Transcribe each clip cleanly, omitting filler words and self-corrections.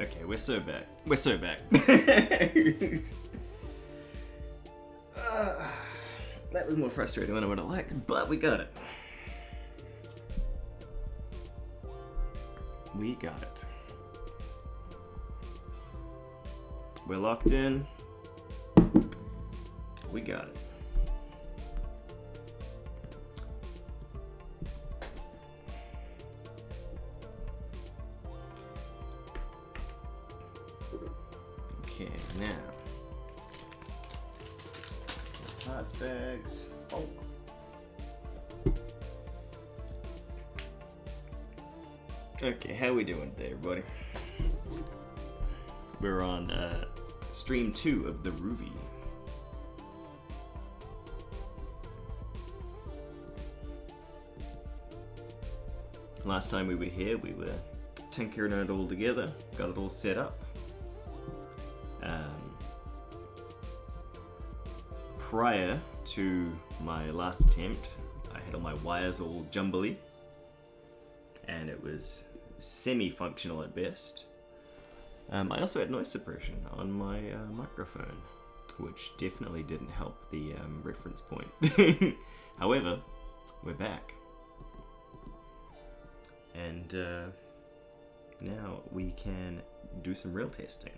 Okay, we're so back. We're so back. That was more frustrating than I would have liked, but we got it. We got it. We're locked in. We got it. Okay, now. Parts bags. Oh. Okay, how we doing today, everybody? We're on stream 2 of the Ruby. Last time we were here, we were tinkering it all together, got it all set up. Prior to my last attempt, I had all my wires all jumbly, and it was semi-functional at best. I also had noise suppression on my microphone, which definitely didn't help the reference point. However, we're back. And now we can do some real testing.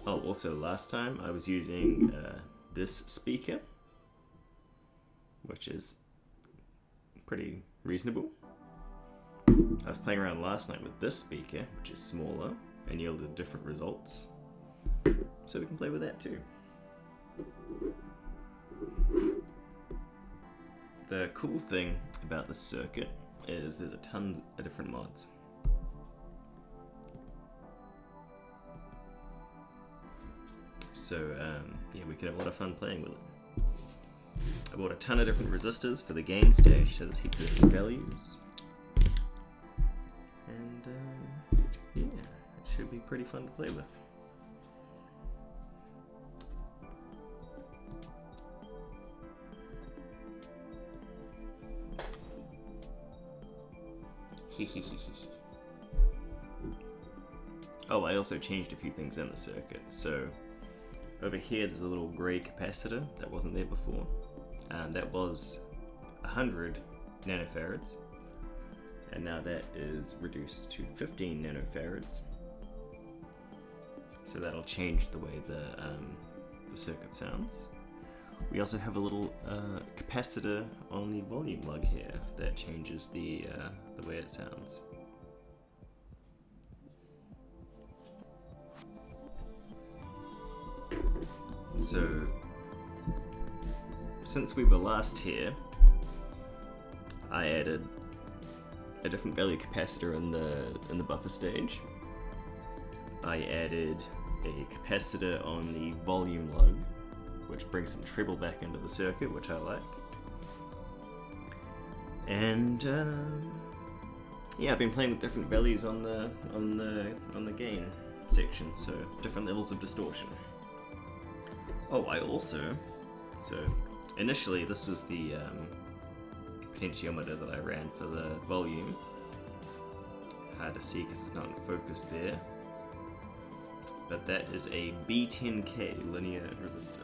Oh, also last time I was using this speaker, which is pretty reasonable. I was playing around last night with this speaker, which is smaller and yielded different results. So we can play with that too. The cool thing about this circuit is there's a ton of different mods. So yeah, we can have a lot of fun playing with it. I bought a ton of different resistors for the gain stage, so there's heaps of different values. And yeah, it should be pretty fun to play with. Oh, I also changed a few things in the circuit. So over here there's a little grey capacitor that wasn't there before. That was 100 nanofarads, and now that is reduced to 15 nanofarads. So that'll change the way the circuit sounds. We also have a little capacitor on the volume lug here that changes the way it sounds. So, since we were last here, I added a different value capacitor in the buffer stage. I added a capacitor on the volume lug, which brings some treble back into the circuit, which I like. And yeah, I've been playing with different values on the gain section, so different levels of distortion. Oh, I also, so initially this was the potentiometer that I ran for the volume. Hard to see because it's not in focus there. But that is a B10K linear resistor.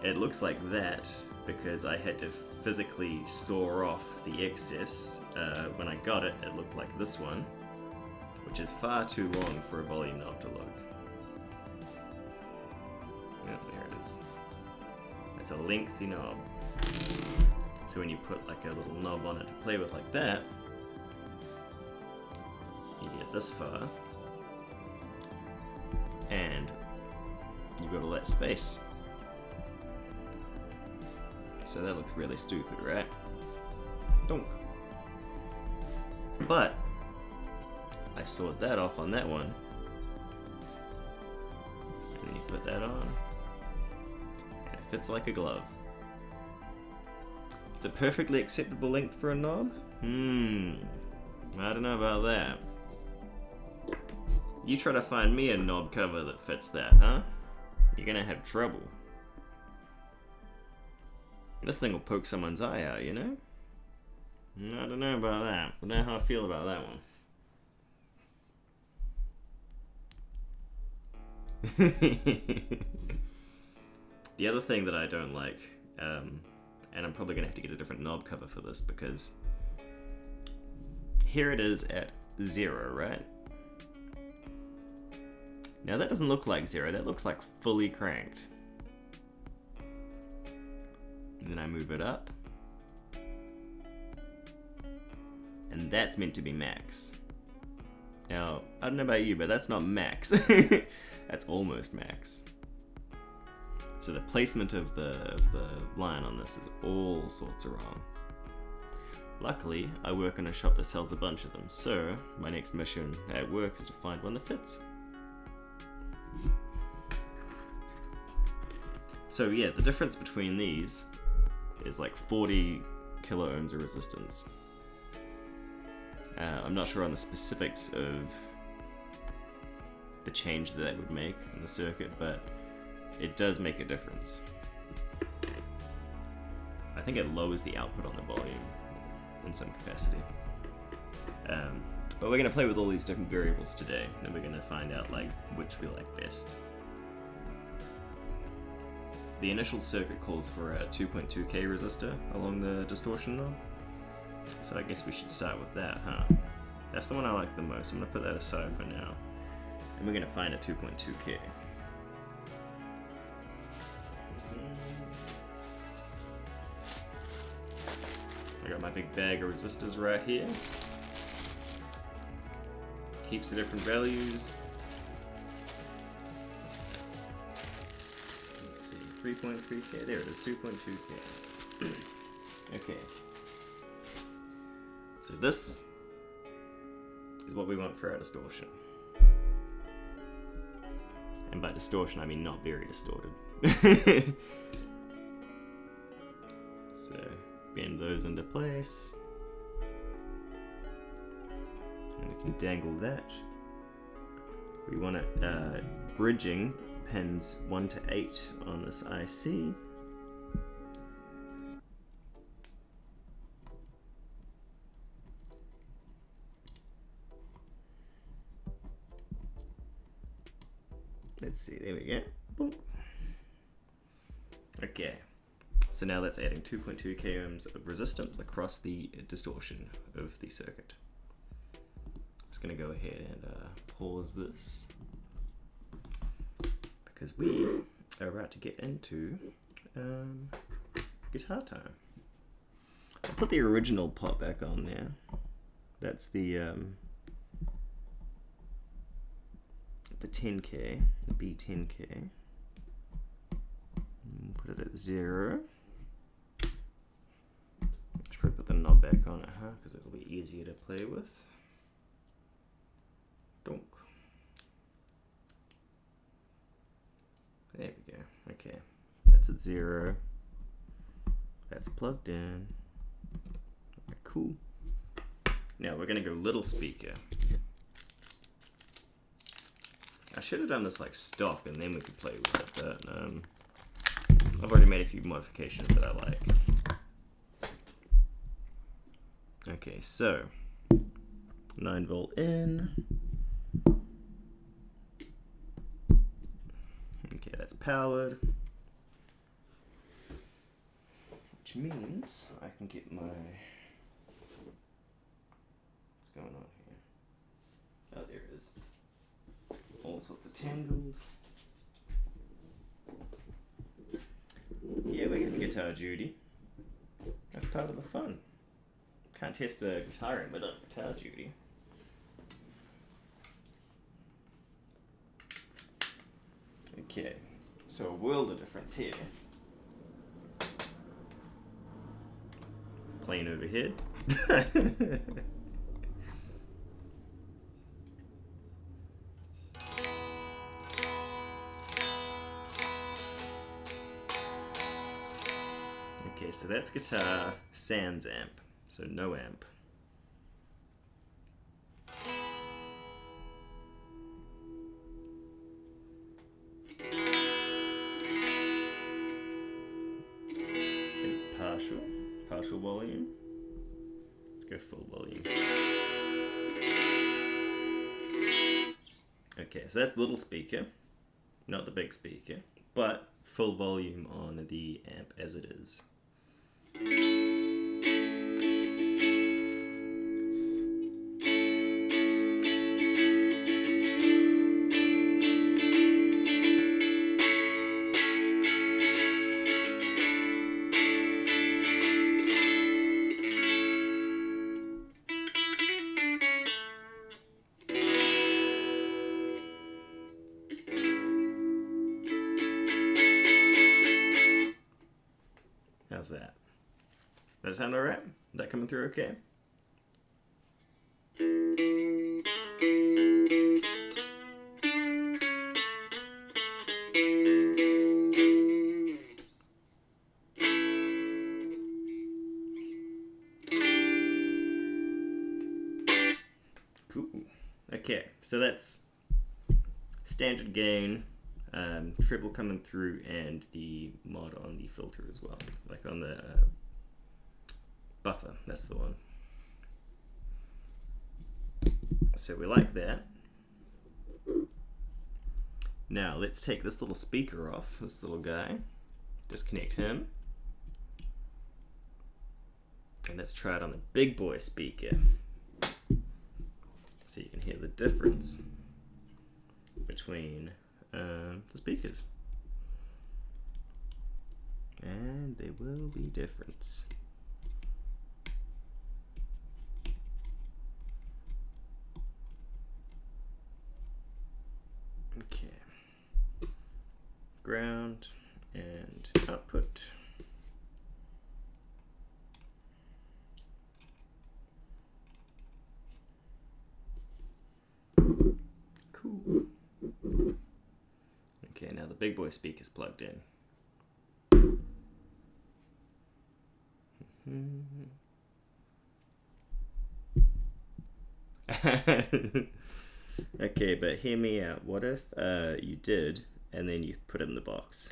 It looks like that because I had to physically saw off the excess. When I got it, it looked like this one, which is far too long for a volume knob to look. Oh, there it is. It's a lengthy knob. So when you put like a little knob on it to play with like that, you get this far, and you've got all that space. So that looks really stupid, right? Donk. But I sawed that off on that one, and then you put that on, and it fits like a glove. It's a perfectly acceptable length for a knob? I don't know about that. You try to find me a knob cover that fits that, huh? You're gonna have trouble. This thing will poke someone's eye out, you know? I don't know about that. I don't know how I feel about that one. The other thing that I don't like, and I'm probably going to have to get a different knob cover for this, because here it is at 0, right? Now that doesn't look like 0, that looks like fully cranked. And then I move it up. And that's meant to be max. Now, I don't know about you, but that's not max. That's almost max. So the placement of the line on this is all sorts of wrong. Luckily, I work in a shop that sells a bunch of them, so my next mission at work is to find one that fits. So yeah, the difference between these is like 40 kilo ohms of resistance. I'm not sure on the specifics of the change that would make in the circuit, but it does make a difference. I think it lowers the output on the volume in some capacity. But we're going to play with all these different variables today, and we're going to find out like which we like best. The initial circuit calls for a 2.2K resistor along the distortion knob. So I guess we should start with that, huh? That's the one I like the most. I'm going to put that aside for now. And we're going to find a 2.2K. I got my big bag of resistors right here. Heaps of different values. Let's see, 3.3K. There it is, 2.2K. Okay. So this is what we want for our distortion. And by distortion, I mean not very distorted. So, bend those into place. And we can dangle that. We want it bridging pins 1 to 8 on this IC. Let's see, there we go. Boom. Okay, so now that's adding 2.2 k ohms of resistance across the distortion of the circuit. I'm just going to go ahead and pause this because we are about to get into guitar time. I'll put the original pot back on there. That's the 10K, the B10K. Put it at 0. Should probably put the knob back on it, huh? Because it'll be easier to play with. Donk. There we go. Okay, that's at 0. That's plugged in. Right, cool. Now we're gonna go little speaker. I should have done this like stock and then we could play with it, but I've already made a few modifications that I like. Okay, so 9 volt in. Okay, that's powered. Which means I can get my... What's going on here? Oh, there it is. All sorts of tangled. Yeah, we're getting guitar duty. That's part of the fun. Can't test a guitar in without guitar duty. Okay, so a world of difference here. Plain overhead. Okay, so that's guitar sans amp, so no amp. It's partial volume. Let's go full volume. Okay, so that's the little speaker, not the big speaker, but full volume on the amp as it is. How's that? Does that sound alright? Is that coming through okay? Cool. Okay, so that's standard gain, treble coming through, and the mod on the filter as well, like on the buffer, that's the one. So we like that. Now let's take this little speaker off, this little guy, disconnect him, and let's try it on the big boy speaker, so you can hear the difference between the speakers. And there will be difference. Okay. Ground and output. Cool. Okay, now the big boy speaker's plugged in. Okay, but hear me out. What if you did, and then you put it in the box?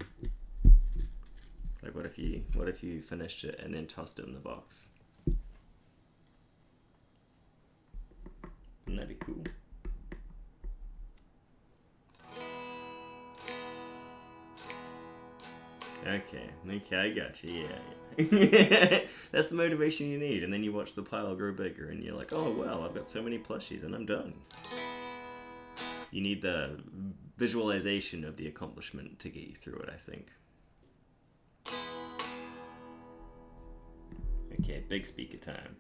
Like, what if you finished it and then tossed it in the box? Wouldn't that be cool? Okay, I got you, yeah. That's the motivation you need, and then you watch the pile grow bigger, and you're like, oh wow, I've got so many plushies, and I'm done. You need the visualization of the accomplishment to get you through it, I think. Okay, big speaker time.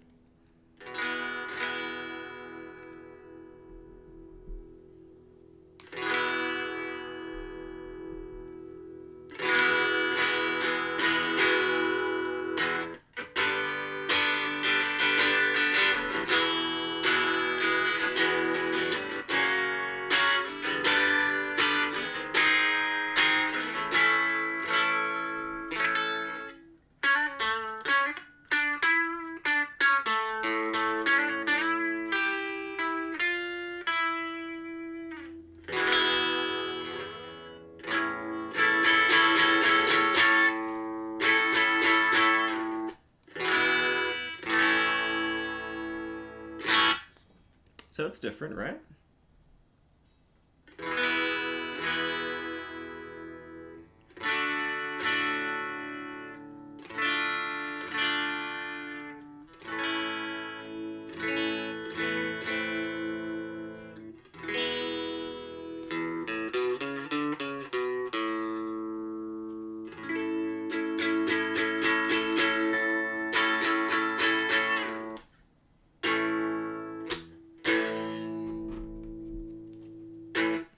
So it's different, right?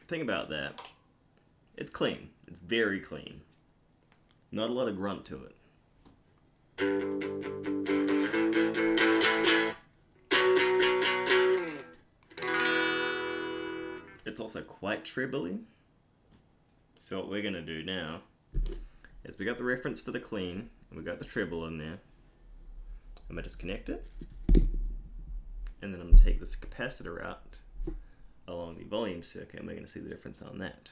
Think about that. It's clean. It's very clean. Not a lot of grunt to it. It's also quite trebly. So what we're going to do now is we got the reference for the clean, and we got the treble in there. I'm going to disconnect it, and then I'm going to take this capacitor out along the volume circuit, and we're going to see the difference on that.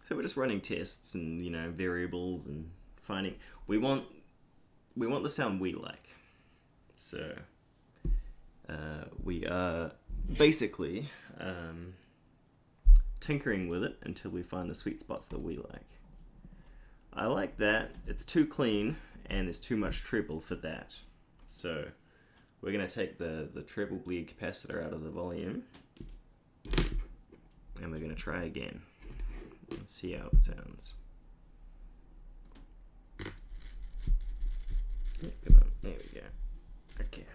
So we're just running tests and, variables and finding we want the sound we like. So we are basically tinkering with it until we find the sweet spots that we like. I like that. It's too clean and there's too much treble for that. So we're going to take the treble bleed capacitor out of the volume and we're going to try again and see how it sounds. Come on, there we go. Okay.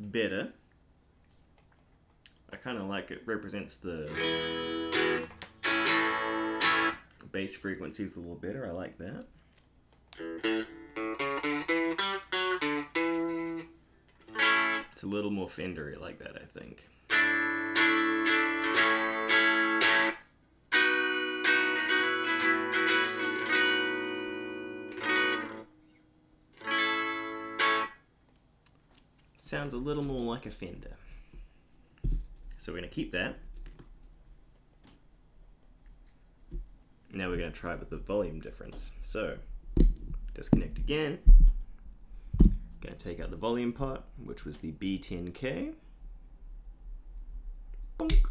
Better. I kind of like it represents the bass frequencies a little better. I like that. It's a little more Fendery like that, I think. Sounds a little more like a Fender. So we're going to keep that. Now we're going to try with the volume difference. So, disconnect again. Going to take out the volume part, which was the B10K. Bonk.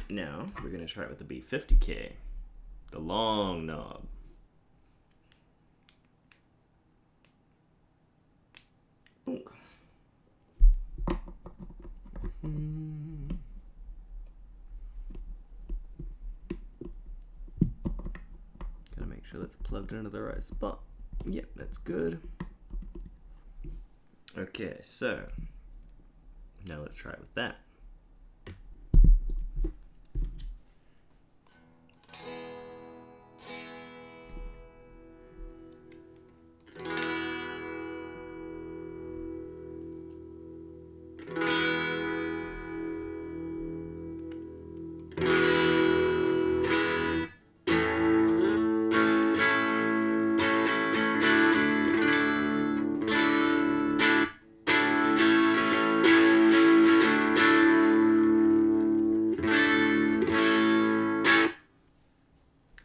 Now we're going to try it with the B50K, the long knob. Bonk. Gotta make sure that's plugged into the right spot. Yep, that's good. Okay, so now let's try it with that.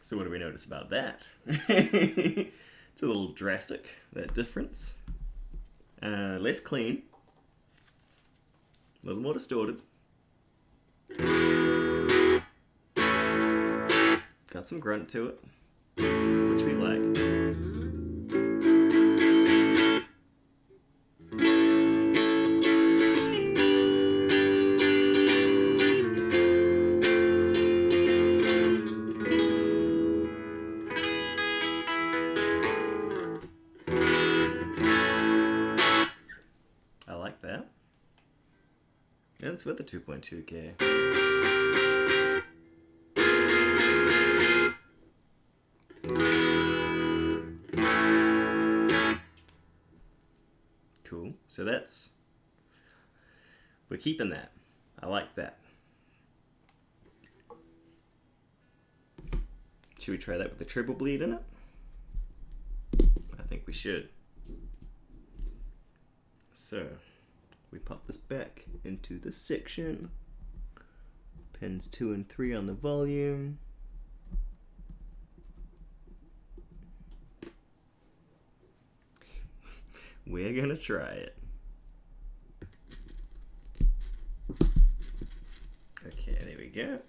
So what do we notice about that? It's a little drastic, that difference. Less clean. A little more distorted. Got some grunt to it, which we like. I like that. And it's with the 2.2K. Cool. So we're keeping that. I like that. Should we try that with the treble bleed in it? I think we should. So we pop this back into the section. Pins 2 and 3 on the volume. We're gonna try it. Okay, there we go.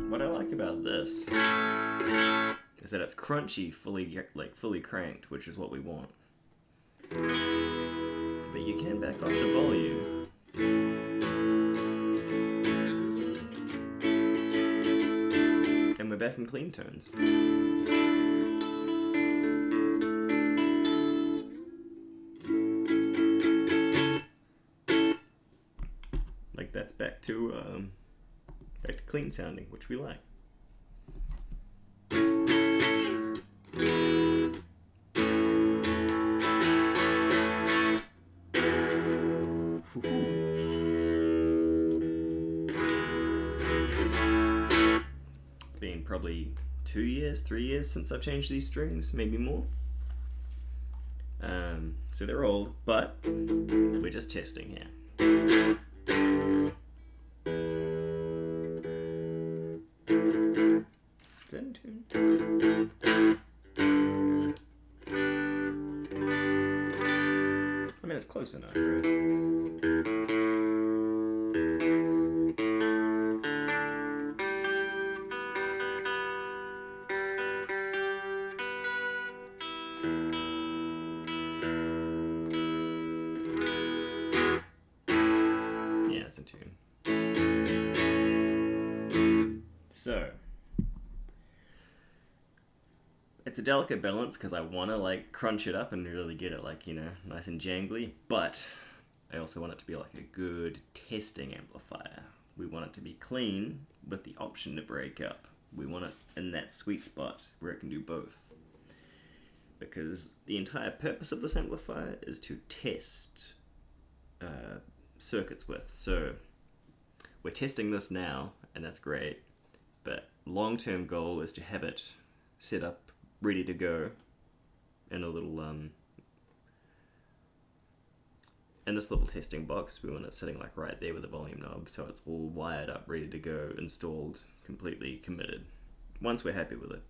What I like about this is that it's crunchy, fully cranked, which is what we want. But you can back off the volume. back in clean tones. Like that's back to clean sounding, which we like. It's been probably 2 years, 3 years since I've changed these strings, maybe more. So they're old, but we're just testing here. Good tune. I mean, it's close enough, right? Yeah, it's in tune. So, it's a delicate balance because I want to like crunch it up and really get it like, you know, nice and jangly, but I also want it to be like a good testing amplifier. We want it to be clean with the option to break up. We want it in that sweet spot where it can do both. Because the entire purpose of this amplifier is to test circuits with. So we're testing this now, and that's great, but long-term goal is to have it set up ready to go in a little in this little testing box. We want it sitting like right there with the volume knob, so it's all wired up, ready to go, installed, completely committed once we're happy with it.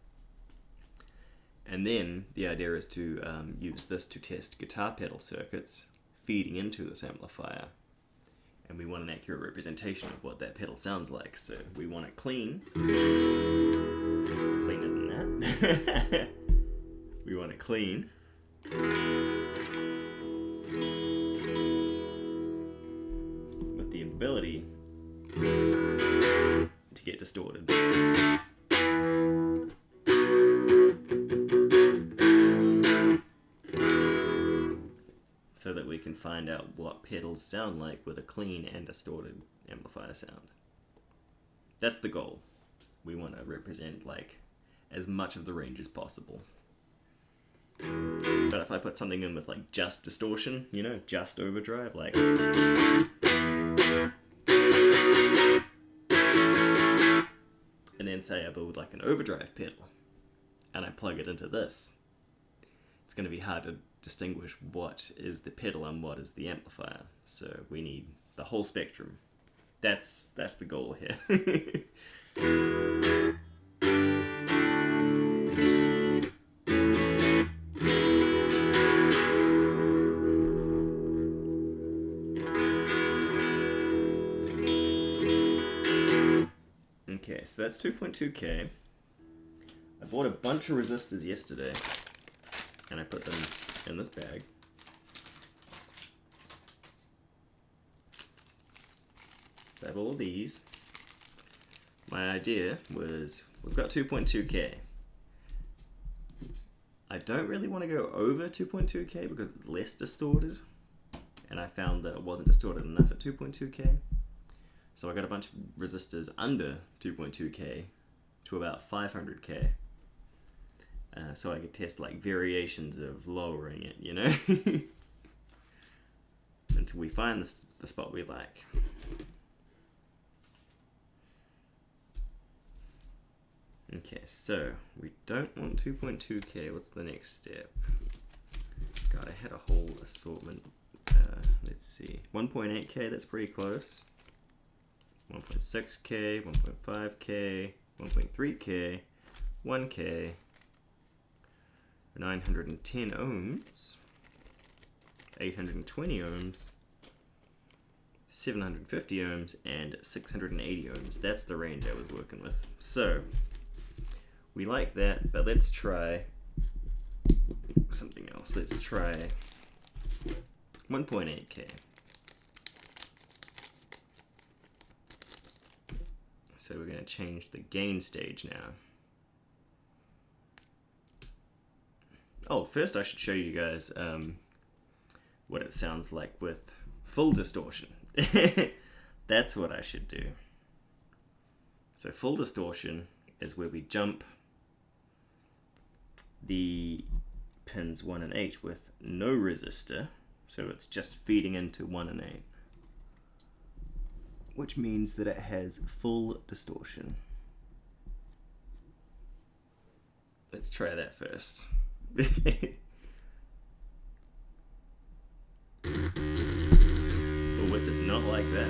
And then the idea is to use this to test guitar pedal circuits feeding into this amplifier, and we want an accurate representation of what that pedal sounds like. So we want it clean, cleaner than that. We want it clean, with the ability to get distorted. So that we can find out what pedals sound like with a clean and distorted amplifier sound. That's the goal. We want to represent like as much of the range as possible. But if I put something in with like just distortion, you know, just overdrive, like, and then say I build like an overdrive pedal and I plug it into this, it's going to be hard to distinguish what is the pedal and what is the amplifier. So we need the whole spectrum. That's the goal here. Okay, so that's 2.2K. I bought a bunch of resistors yesterday, and I put them in this bag. I have all of these. My idea was, we've got 2.2K. I don't really want to go over 2.2K because it's less distorted, and I found that it wasn't distorted enough at 2.2K. So I got a bunch of resistors under 2.2K to about 500K. So I could test like variations of lowering it, you know? Until we find the spot we like. Okay, so we don't want 2.2K. What's the next step? God, I had a whole assortment. Let's see. 1.8K, that's pretty close. 1.6K, 1.5K, 1.3K, 1K, 910 ohms, 820 ohms, 750 ohms, and 680 ohms. That's the range I was working with. So, we like that, but let's try something else. Let's try 1.8K. So we're going to change the gain stage now. Oh, first I should show you guys what it sounds like with full distortion. That's what I should do. So full distortion is where we jump the pins 1 and 8 with no resistor, so it's just feeding into 1 and 8, which means that it has full distortion. Let's try that first. Oh, it does not like that.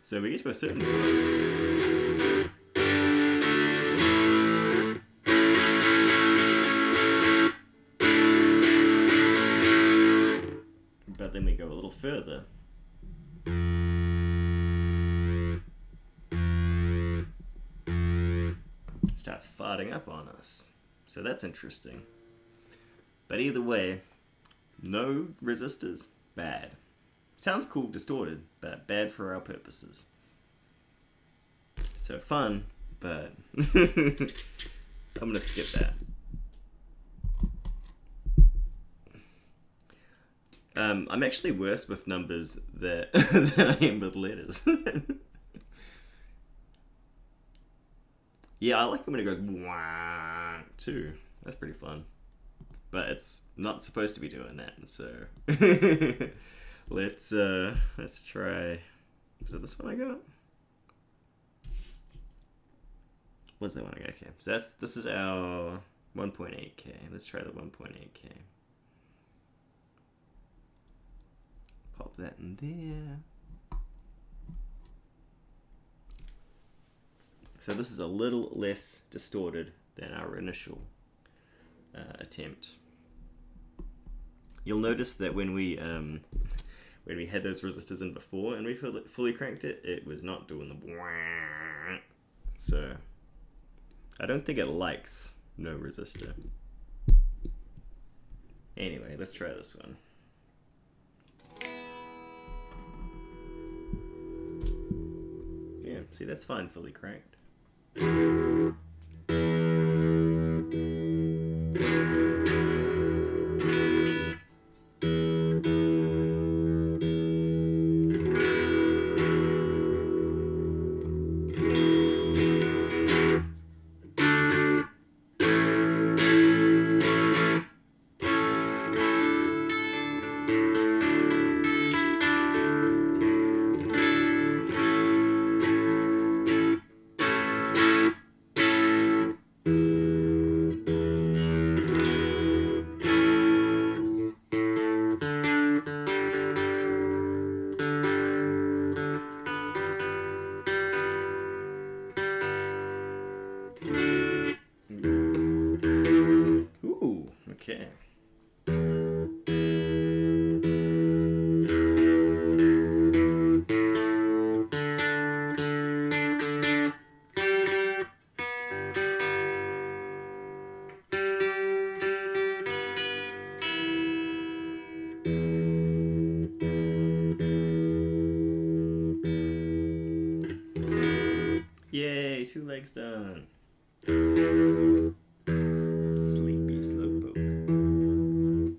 So we get to a certain point. But then we go a little further. It starts farting up on us. So that's interesting. But either way, no resistors, bad. Sounds cool distorted, but bad for our purposes. So fun, but I'm gonna skip that. I'm actually worse with numbers than I am with letters. Yeah, I like it when it goes wah too. That's pretty fun. But it's not supposed to be doing that, so let's try. Was it this one I got? What's that one I got? Okay, so this is our 1.8K. Let's try the 1.8K. Pop that in there. So this is a little less distorted than our initial attempt. You'll notice that when we had those resistors in before and we fully cranked it, it was not doing the bwah. So I don't think it likes no resistor. Anyway, let's try this one. Yeah, see, that's fine fully cranked. Ooh, okay. Yay, 2 legs done. Sleepy slowpoke.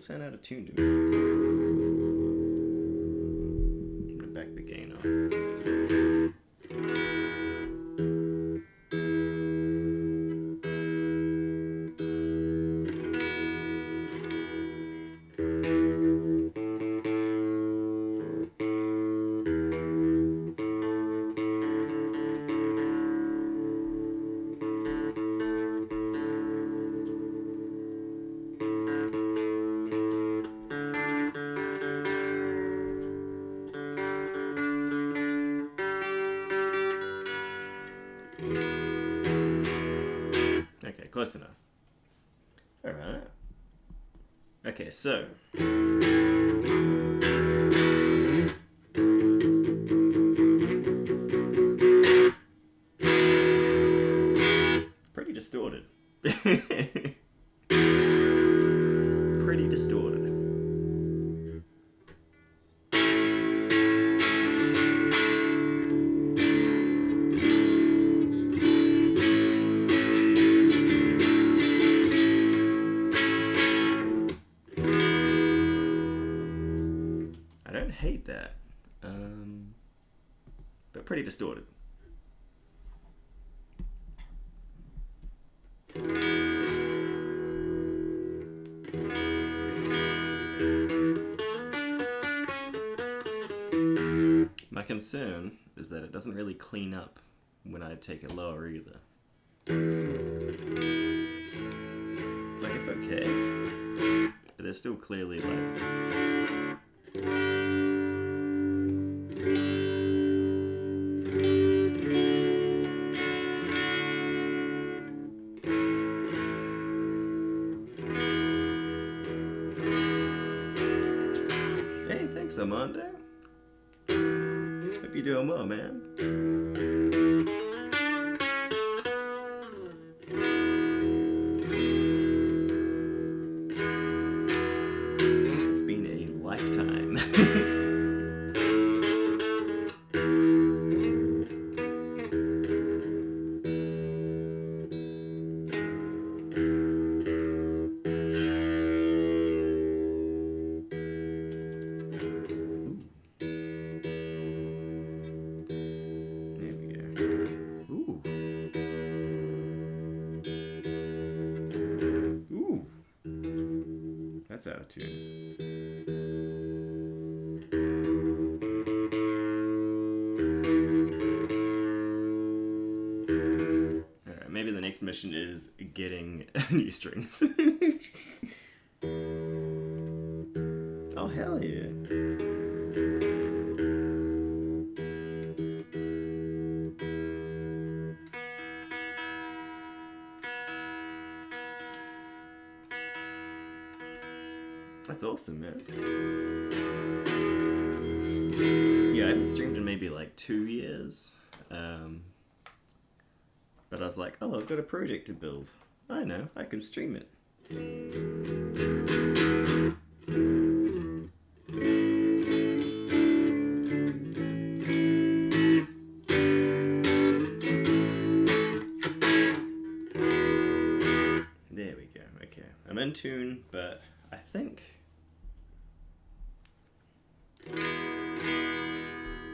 sound out of tune to me. I'm gonna back the gain off. Okay, close enough. Alright. Okay, so. Pretty distorted. Pretty distorted. I don't hate that, but pretty distorted. My concern is that it doesn't really clean up when I take it lower either. Like, it's okay, but there's still clearly like... Hey, thanks, Armando. Hope you're doing well, man. It's been a lifetime. That's out of tune. Alright, maybe the next mission is getting new strings. Oh, hell yeah. That's awesome, man. Yeah, I haven't streamed in maybe like 2 years. But I was like, oh, I've got a project to build. I know, I can stream it. There we go, okay. I'm in tune, but I think...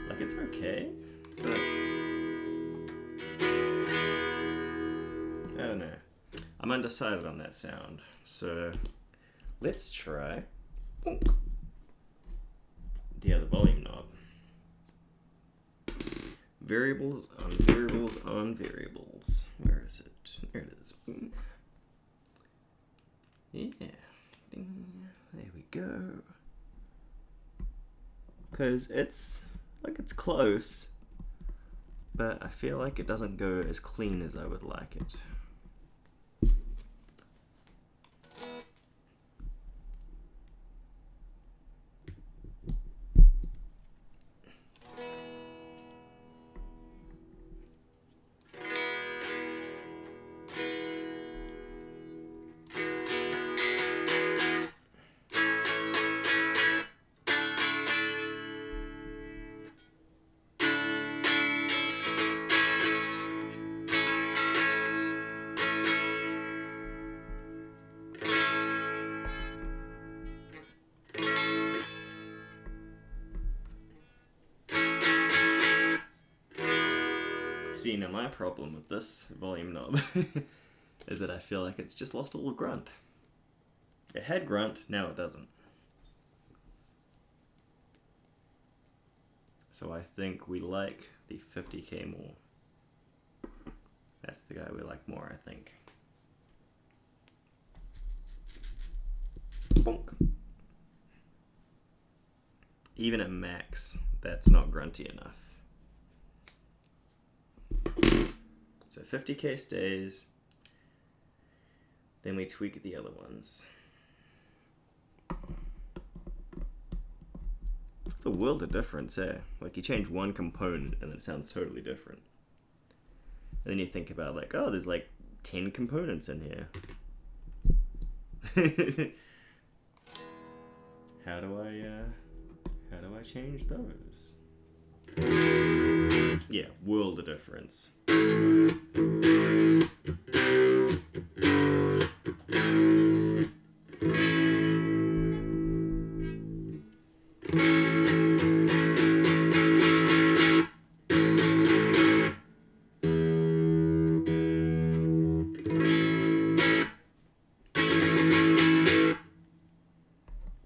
like, it's okay, but... I don't know. I'm undecided on that sound, so let's try the other volume knob. Variables on variables on variables. Where is it? There it is. Yeah. Ding. There we go. Because it's like it's close, but I feel like it doesn't go as clean as I would like it. See, now my problem with this volume knob is that I feel like it's just lost all the grunt. It had grunt, now it doesn't. So I think we like the 50k more. That's the guy we like more, I think. Bonk. Even at max, that's not grunty enough. So 50k stays, then we tweak the other ones. It's a world of difference, eh? Like you change one component and it sounds totally different. And then you think about like, oh, there's like 10 components in here. How do I change those? Yeah, world of difference.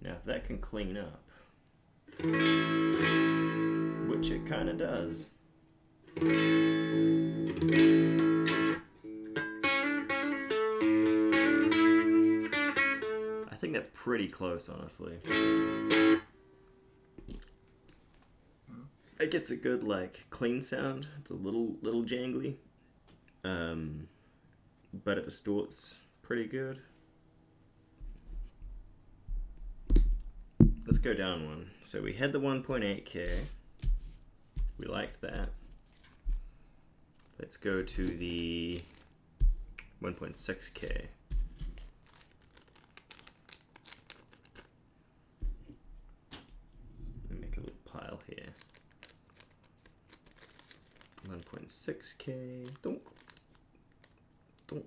Now, if that can clean up, which it kind of does. I think that's pretty close, honestly. It gets a good, like, clean sound. It's a little jangly. But it distorts pretty good. Let's go down one. So we had the 1.8K. We liked that. Let's go to the 1.6K. Let me make a little pile here. 1.6K. Donk. Donk.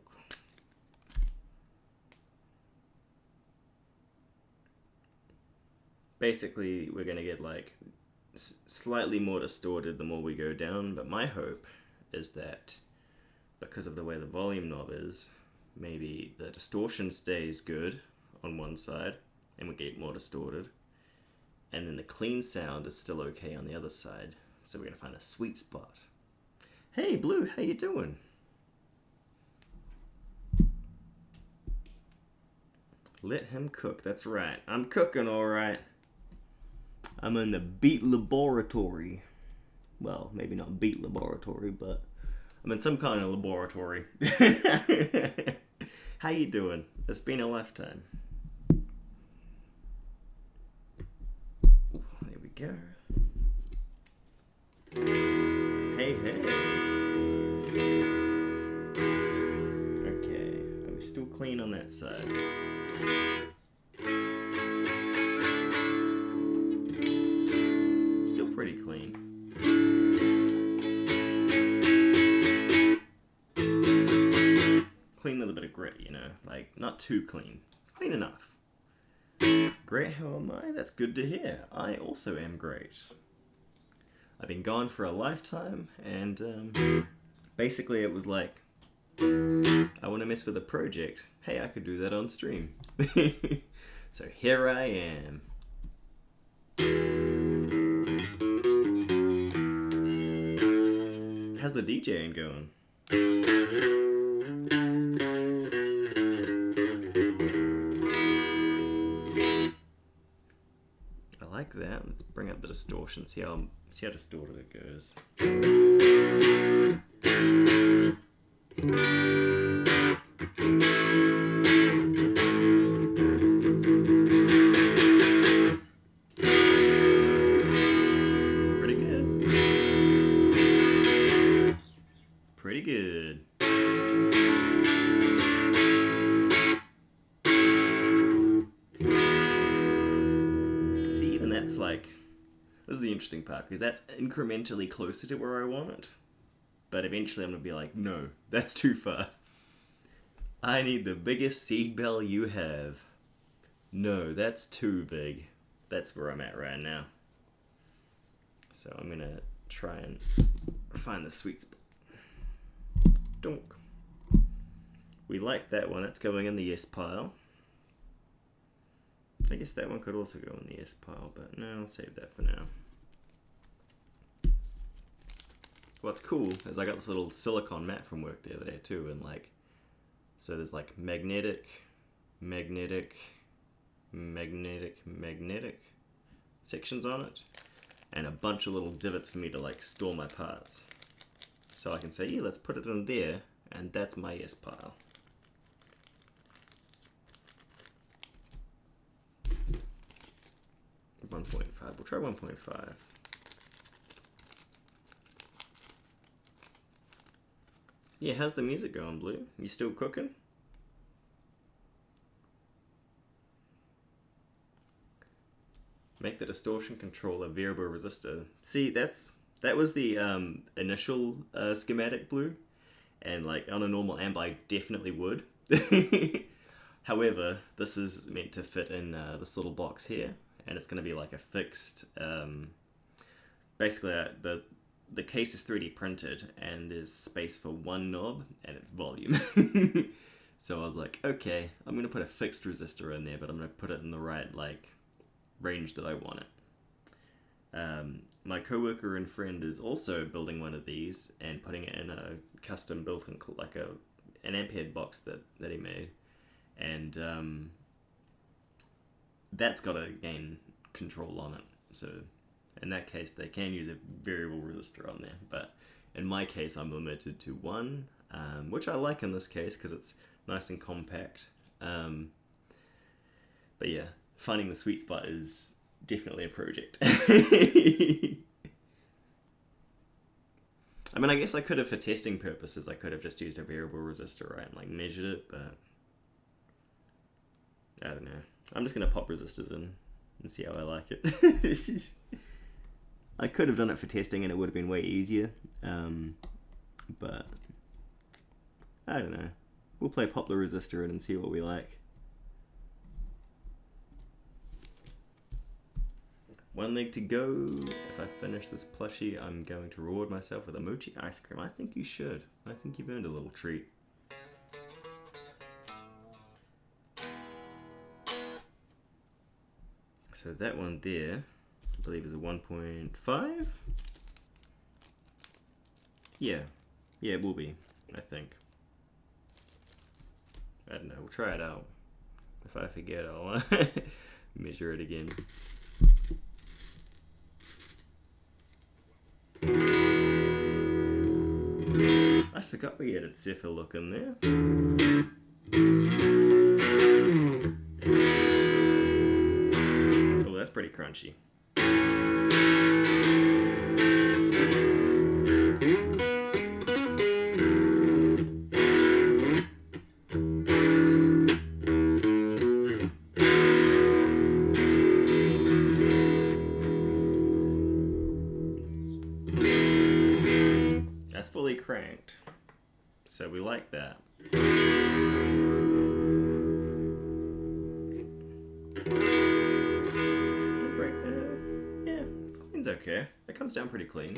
Basically, we're going to get like slightly more distorted the more we go down, but my hope is that because of the way the volume knob is, maybe the distortion stays good on one side and we get more distorted, and then the clean sound is still okay on the other side. So we're going to find a sweet spot. Hey Blue, how you doing? Let him cook, that's right. I'm cooking all right. I'm in the beat laboratory. Well, maybe not beat laboratory, but I'm in some kind of laboratory. How you doing? It's been a lifetime. There we go. Hey, hey. Okay, are we still clean on that side? Pretty clean. Clean with a bit of grit, you know, like not too clean. Clean enough. Great, how am I? That's good to hear. I also am great. I've been gone for a lifetime, and basically it was like, I want to mess with a project. Hey, I could do that on stream. So here I am. How's the DJing going? I like that. Let's bring up the distortion. See how distorted it goes. Pretty good. See, even that's like, this is the interesting part, because that's incrementally closer to where I want it. But eventually I'm going to be like, no, that's too far. I need the biggest seed bell you have. No, that's too big. That's where I'm at right now. So I'm going to try and find the sweet spot. Donk. We like that one. That's going in the yes pile. I guess that one could also go in the yes pile, but no, I'll save that for now. What's cool is I got this little silicon mat from work the other day too, and like, so there's like magnetic sections on it, and a bunch of little divots for me to like store my parts. So I can say, yeah, let's put it in there, and that's my yes pile. We'll try 1.5. Yeah, how's the music going, Blue? You still cooking? Make the distortion control a variable resistor. See, that was the initial schematic, Blue, and like on a normal amp I definitely would. However, this is meant to fit in this little box here, and it's going to be like a fixed, basically the case is 3D printed, and there's space for one knob, and it's volume. So I was like, okay, I'm going to put a fixed resistor in there, but I'm going to put it in the right like range that I want it. My coworker and friend is also building one of these and putting it in a custom built-in, like an amp head box that he made, and that's got a gain control on it. So in that case, they can use a variable resistor on there, but in my case, I'm limited to one, which I like in this case because it's nice and compact. But yeah, finding the sweet spot is definitely a project. I mean, I guess I could have, for testing purposes, I could have just used a variable resistor, right, and like measured it, but I don't know. I'm just going to pop resistors in and see how I like it. I could have done it for testing and it would have been way easier, but I don't know. We'll play pop the resistor in and see what we like. One leg to go. If I finish this plushie, I'm going to reward myself with a mochi ice cream. I think you should. I think you've earned a little treat. So that one there, I believe is a 1.5? Yeah. Yeah, it will be, I think. I don't know, we'll try it out. If I forget, I'll measure it again. I forgot we added Zephyr look in there. Oh, that's pretty crunchy. That's fully cranked, so we like that. Yeah, clean's okay. It comes down pretty clean.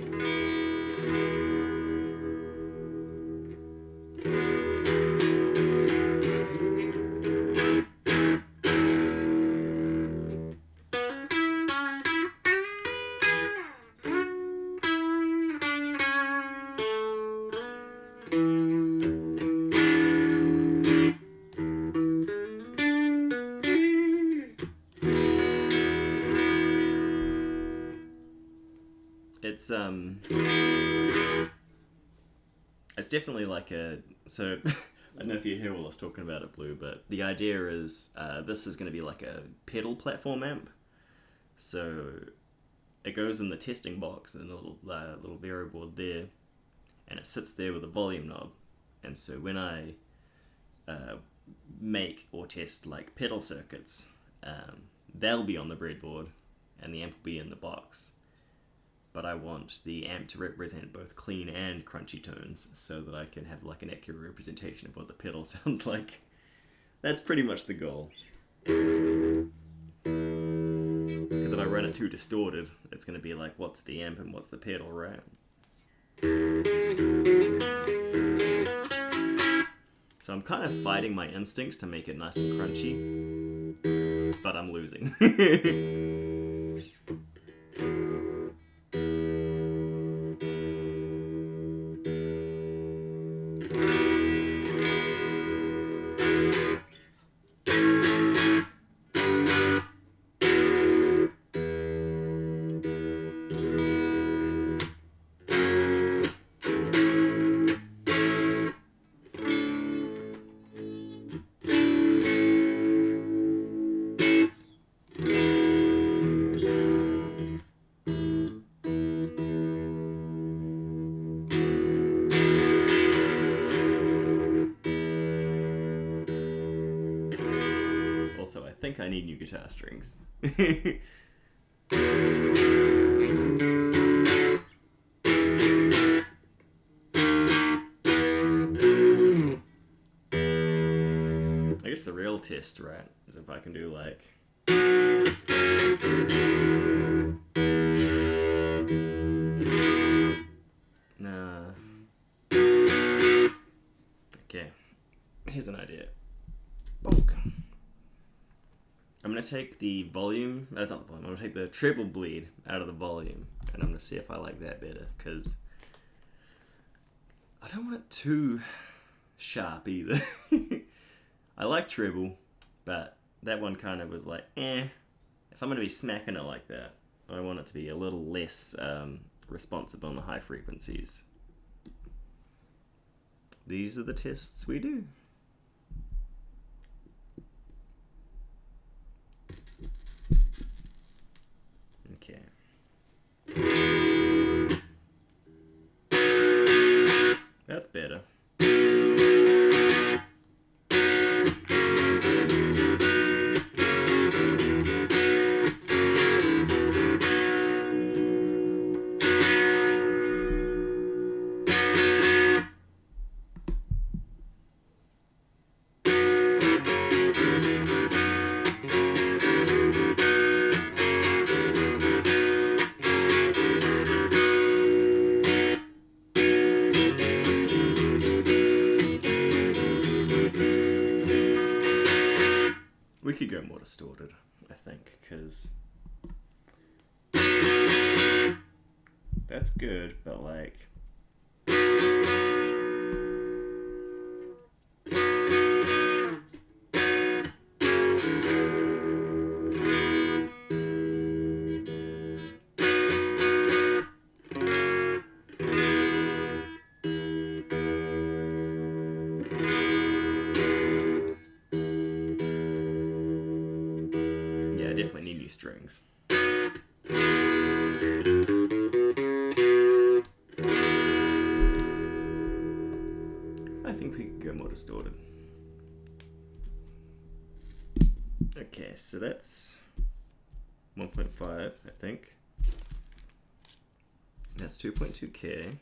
It's definitely like a, so I don't know if you hear what I was talking about it, Blue, but the idea is this is going to be like a pedal platform amp. So it goes in the testing box in a little variable there, and it sits there with a volume knob. And so when I make or test like pedal circuits, they'll be on the breadboard and the amp will be in the box. But I want the amp to represent both clean and crunchy tones so that I can have like an accurate representation of what the pedal sounds like. That's pretty much the goal. Because if I run it too distorted, it's going to be like, what's the amp and what's the pedal, right? So I'm kind of fighting my instincts to make it nice and crunchy, but I'm losing. Also, I think I need new guitar strings. I guess the real test, right, is if I can do like... Nah. Okay, here's an idea. Bonk. I'm going to take the volume, not the volume, I'm going to take the treble bleed out of the volume, and I'm going to see if I like that better, because I don't want it too sharp either. I like treble, but that one kind of was like, eh. If I'm going to be smacking it like that, I want it to be a little less responsive on the high frequencies. These are the tests we do. Okay. That's better. We could go more distorted, I think, because that's good, but like... I definitely need new strings. I think we could go more distorted. Okay, so that's 1.5, I think. That's 2.2K.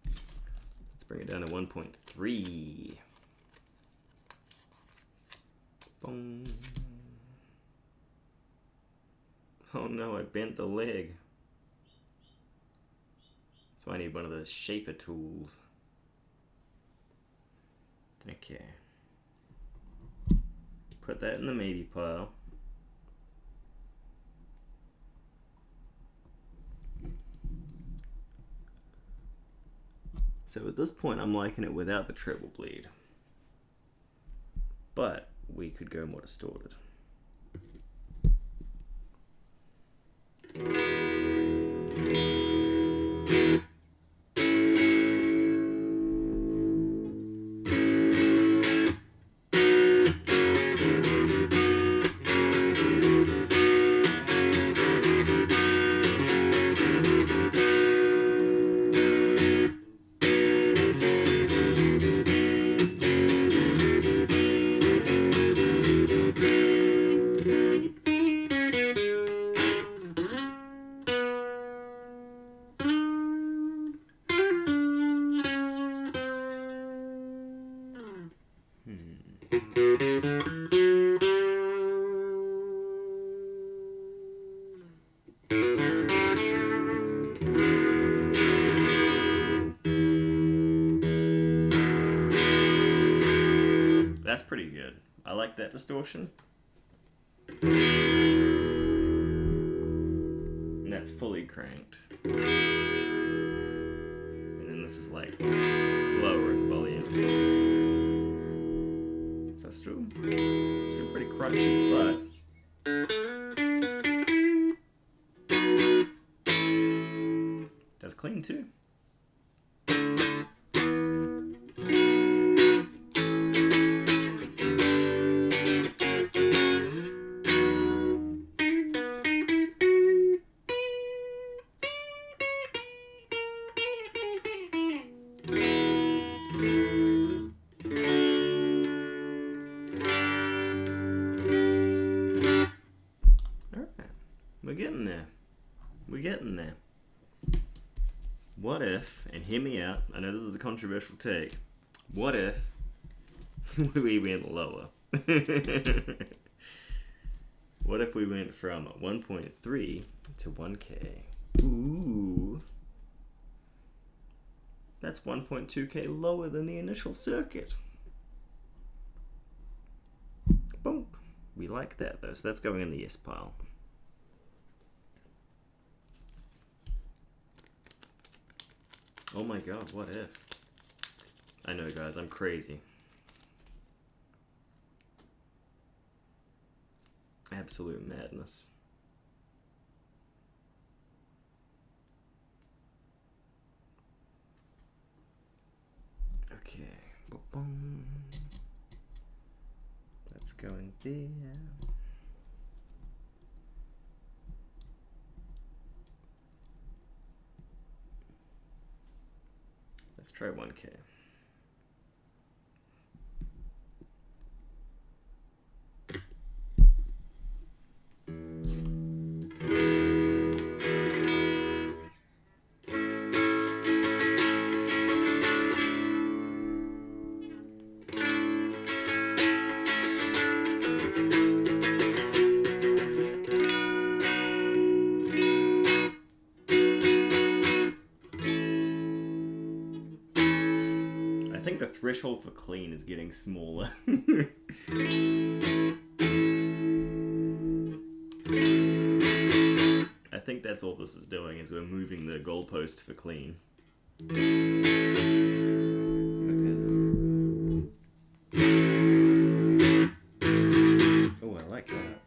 Let's bring it down to 1.3. Boom. Oh no, I bent the leg. So I need one of those shaper tools. Okay. Put that in the maybe pile. So at this point I'm liking it without the treble bleed. But we could go more distorted. That's pretty good. I like that distortion. And that's fully cranked. And then this is like lower in volume. So still pretty crunchy, but does clean too. We're getting there. We're getting there. What if, and hear me out, I know this is a controversial take, what if we went lower? What if we went from 1.3 to 1K? Ooh. That's 1.2K lower than the initial circuit. Boom. We like that though, so that's going in the yes pile. Oh my god, what if? I know guys, I'm crazy. Absolute madness. Okay. Boom. Let's go in there. Let's try 1K. I think the threshold for clean is getting smaller. I think that's all this is doing, is we're moving the goalpost for clean. Because... oh, I like that.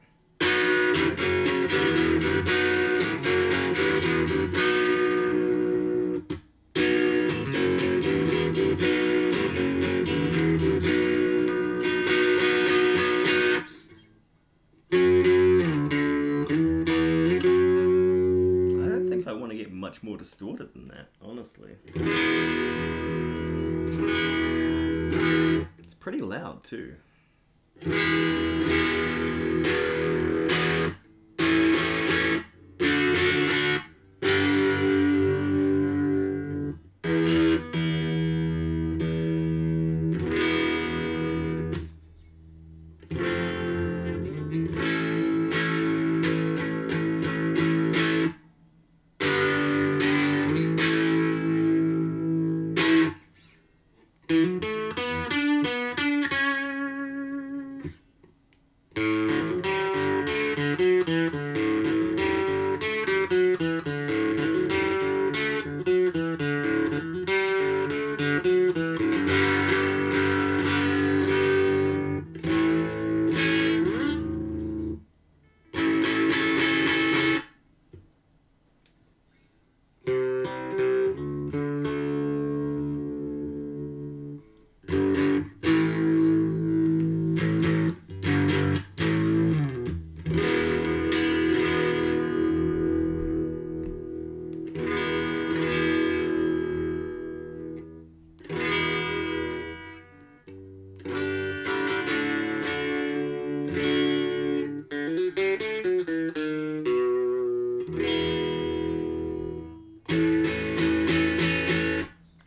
Much more distorted than that, honestly. It's pretty loud too.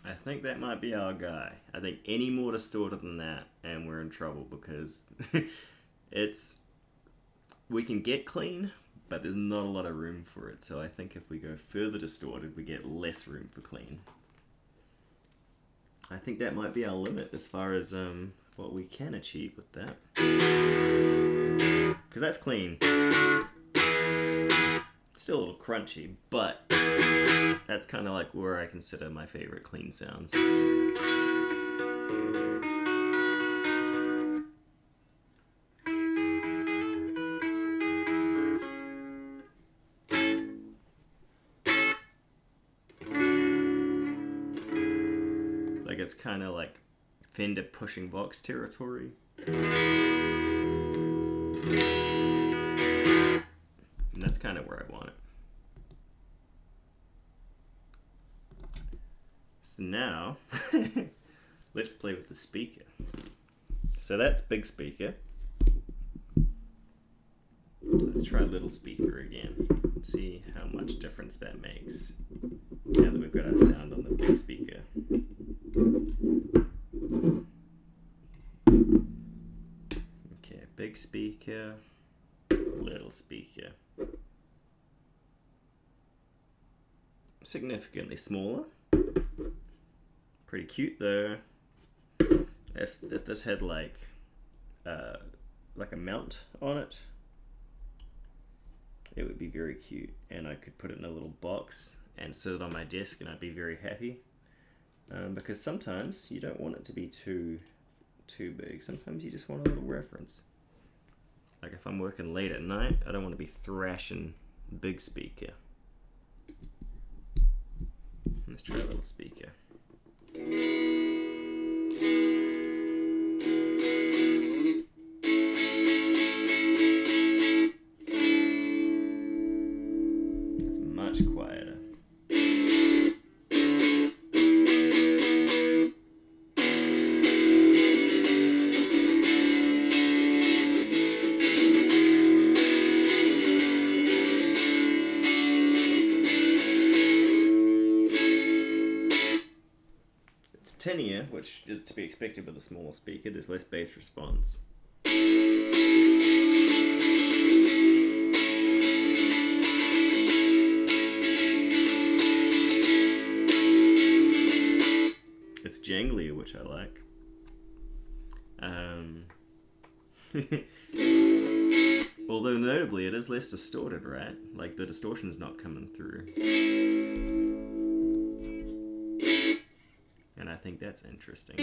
I think that might be our guy. I think any more distorted than that and we're in trouble, because we can get clean, but there's not a lot of room for it. So I think if we go further distorted, we get less room for clean. I think that might be our limit as far as what we can achieve with that. Because that's clean. Still a little crunchy, but that's kind of like where I consider my favorite clean sounds. Like it's kind of like Fender pushing box territory. And that's kind of where I want it. So now, let's play with the speaker. So that's big speaker. Let's try little speaker again. See how much difference that makes. Now that we've got our sound on the big speaker. Okay, big speaker, little speaker. Significantly smaller. Pretty cute though. If this had like a mount on it, it would be very cute, and I could put it in a little box and sit it on my desk, and I'd be very happy. Because sometimes you don't want it to be too big. Sometimes you just want a little reference. Like if I'm working late at night, I don't want to be thrashing big speaker. Let's try a little speaker. It's much quieter. Tinier, which is to be expected with a smaller speaker. There's less bass response. It's janglier, which I like. Although notably it is less distorted, right? Like the distortion's not coming through. And I think that's interesting.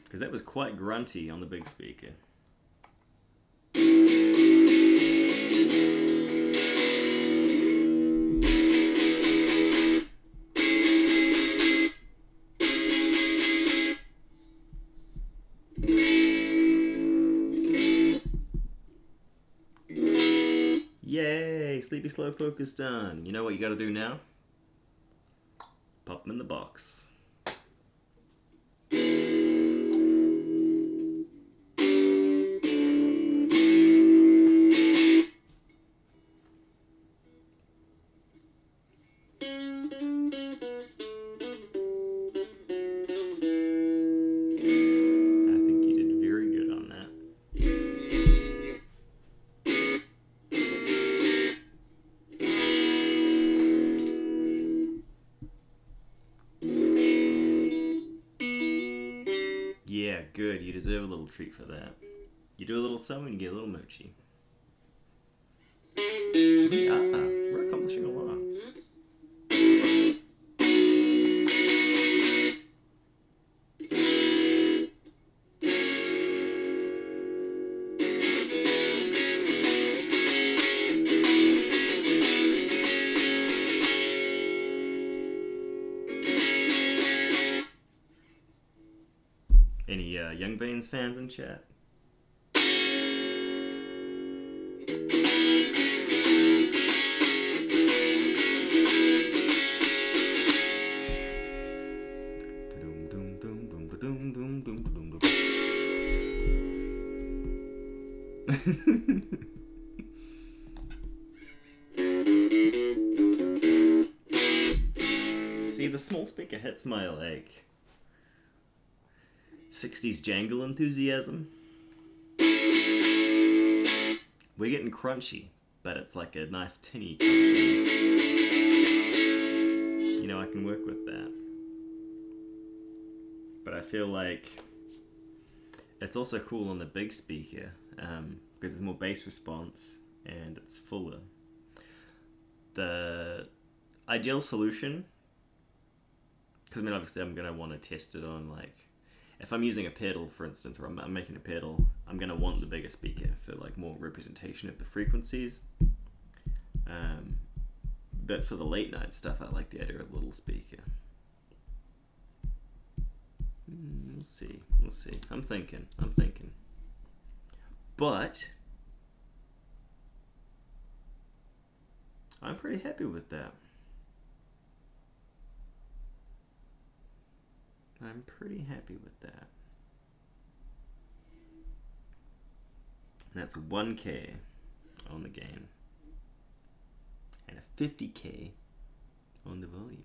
Because that was quite grunty on the big speaker. Yay! Sleepy Slowpoke is done. You know what you gotta do now? Pop them in the box. Yeah, good. You deserve a little treat for that. You do a little sewing, you get a little mochi. Yeah, we're accomplishing a lot. Any Young Veins fans in chat? See, the small speaker hits my like 60s jangle enthusiasm. We're getting crunchy, but it's like a nice tinny function. You know, I can work with that. But I feel like it's also cool on the big speaker, because there's more bass response and it's fuller. The ideal solution, because I mean obviously I'm going to want to test it on, like, if I'm using a pedal, for instance, or I'm making a pedal, I'm going to want the bigger speaker for like more representation of the frequencies. But for the late night stuff, I like the idea of a little speaker. We'll see. I'm thinking. But I'm pretty happy with that. And that's 1K on the gain. And a 50K on the volume.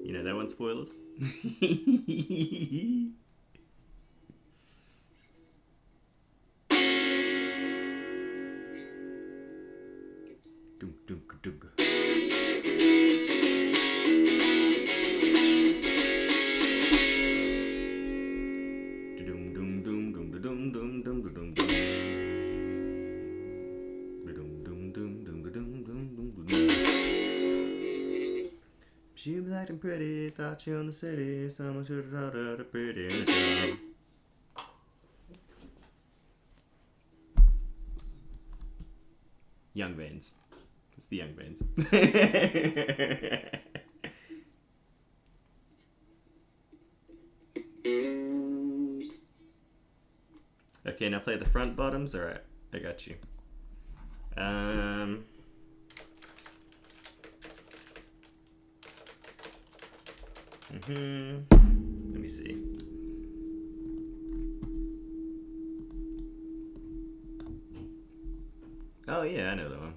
You know that one, spoilers? She was acting pretty, thought she owned the city, someone should have taught her to pretty in a job. Young Veins. It's the Young Veins. Okay, now play the front bottoms. Alright, I got you. Let me see. Oh yeah, I know that one.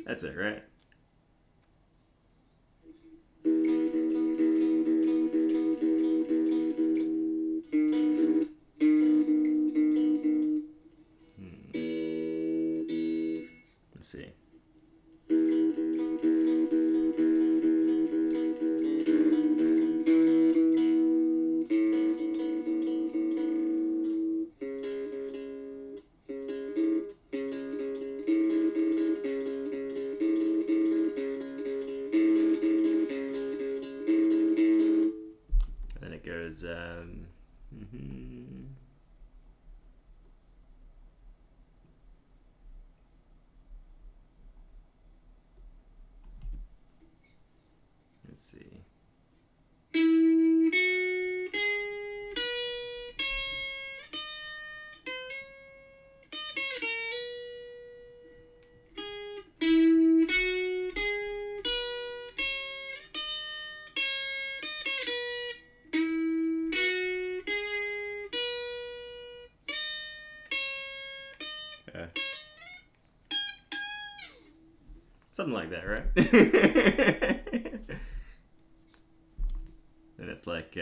That's it, right? Let's see. Then it goes, let's see. Something like that, right? And it's like,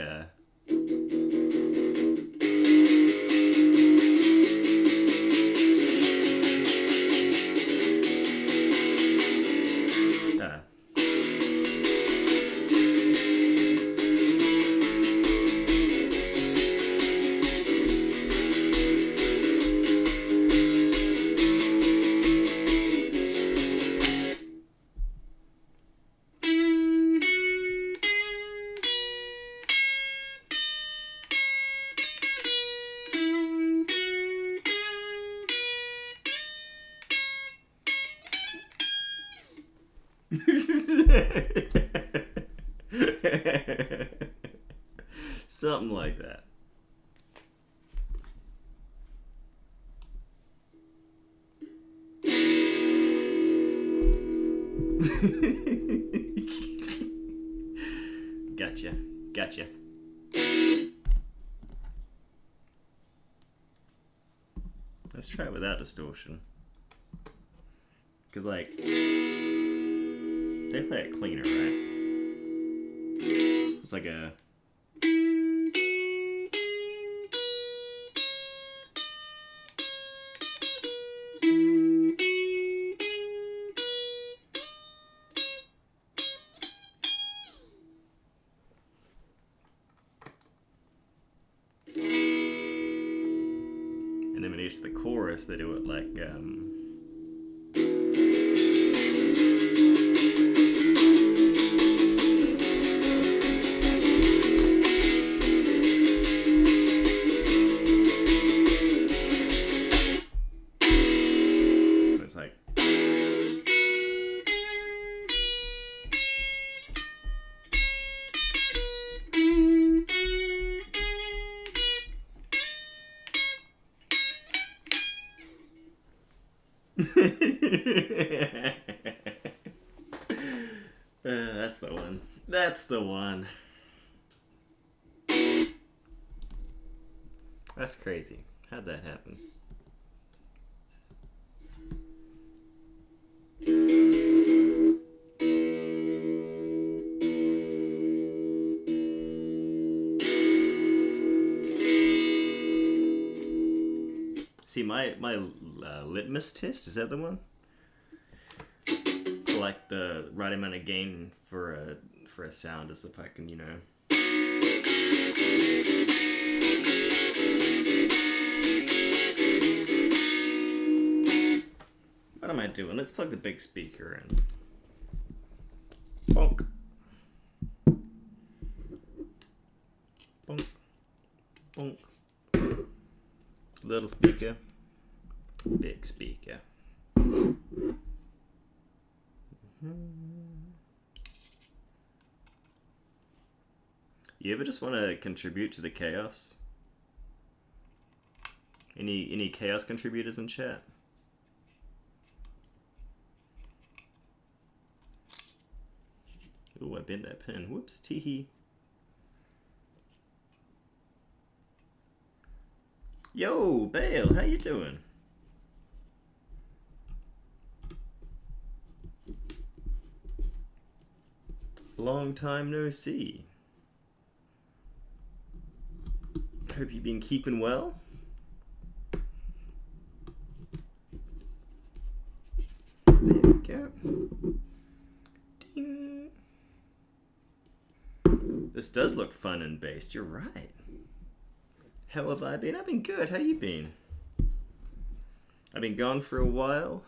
Something like that. Gotcha. Gotcha. Let's try it without distortion. Because, like, they play it cleaner, right? It's like a... And then when it gets to the chorus, they do it like, it's like... that's the one. That's the one. That's crazy. How'd that happen? See, my litmus test, is that the one? For like the right amount of gain for a sound is if I can, you know. What am I doing? Let's plug the big speaker in. Bonk. Bonk. Bonk. Little speaker, big speaker. You ever just want to contribute to the chaos? Any chaos contributors in chat? Ooh, I bent that pen. Whoops, teehee. Yo, Bale, how you doing? Long time no see. Hope you've been keeping well. There we go. Ding. This does look fun and based, you're right. How have I been? I've been good. How you been? I've been gone for a while,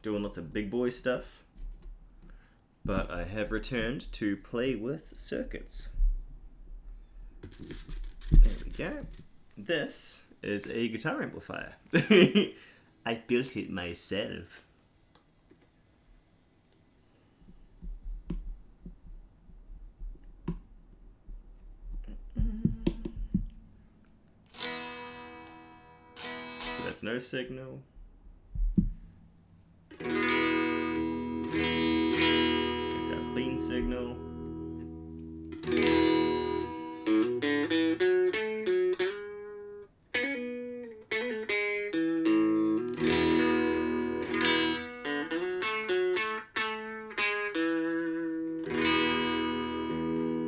doing lots of big boy stuff. But I have returned to play with circuits. There we go. This is a guitar amplifier. I built it myself. So that's no signal. It's our clean signal.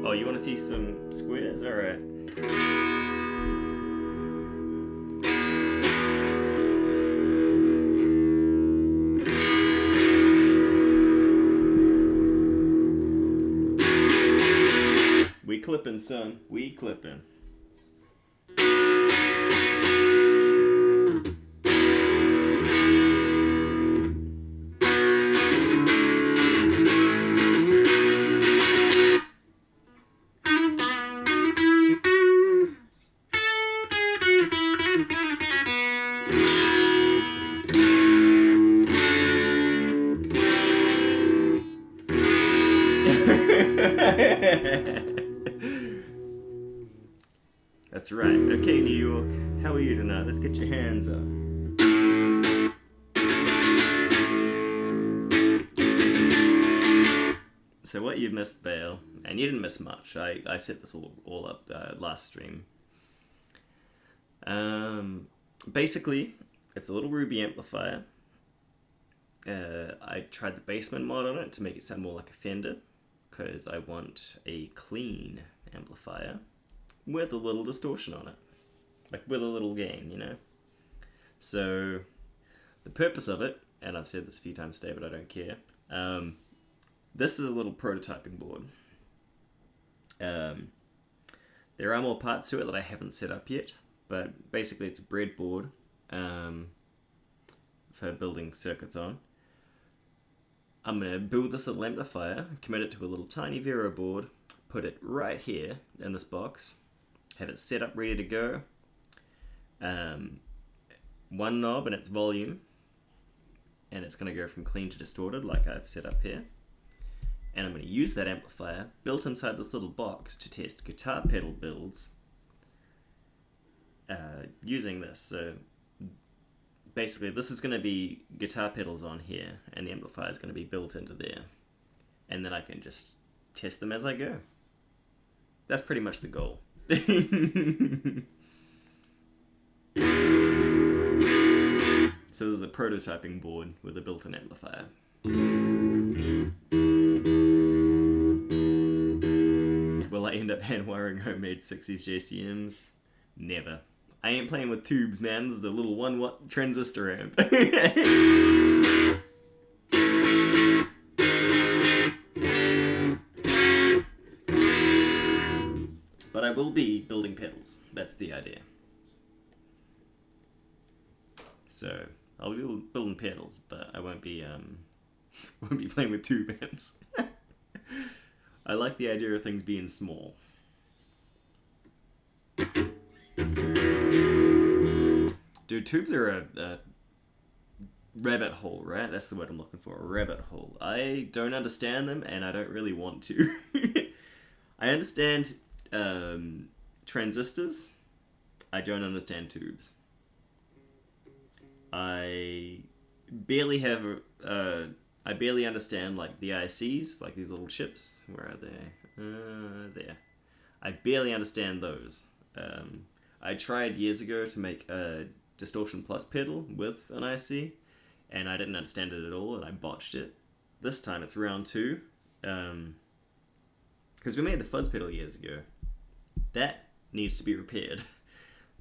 Oh, you want to see some squares? All right. We clipping, son. We clipping. That's right. Okay, New York, how are you tonight? Let's get your hands up. So what you missed, Bale, and you didn't miss much. I set this all up last stream. Basically, it's a little Ruby amplifier. I tried the basement mod on it to make it sound more like a Fender, because I want a clean amplifier with a little distortion on it. Like with a little gain, you know? So, the purpose of it, and I've said this a few times today, but I don't care. This is a little prototyping board. There are more parts to it that I haven't set up yet, but basically it's a breadboard for building circuits on. I'm going to build this little amplifier, commit it to a little tiny Vero board, put it right here in this box, have it set up ready to go. One knob and its volume, and it's going to go from clean to distorted like I've set up here. And I'm going to use that amplifier built inside this little box to test guitar pedal builds using this. So basically this is going to be guitar pedals on here, and the amplifier is going to be built into there. And then I can just test them as I go. That's pretty much the goal. So this is a prototyping board with a built-in amplifier. Will I end up hand-wiring homemade 60s JCMs? Never. I ain't playing with tubes, man. This is a little 1-watt transistor amp. But I will be building pedals. That's the idea. So I'll be building pedals, but I won't be playing with tube amps. I like the idea of things being small. Dude, tubes are a rabbit hole, right? That's the word I'm looking for, a rabbit hole. I don't understand them, and I don't really want to. I understand transistors. I don't understand tubes. I barely understand like the ICs, like these little chips. Where are they? There. I barely understand those. I tried years ago to make a Distortion Plus pedal with an IC, and I didn't understand it at all, and I botched it. This time it's round 2, because we made the fuzz pedal years ago. That needs to be repaired.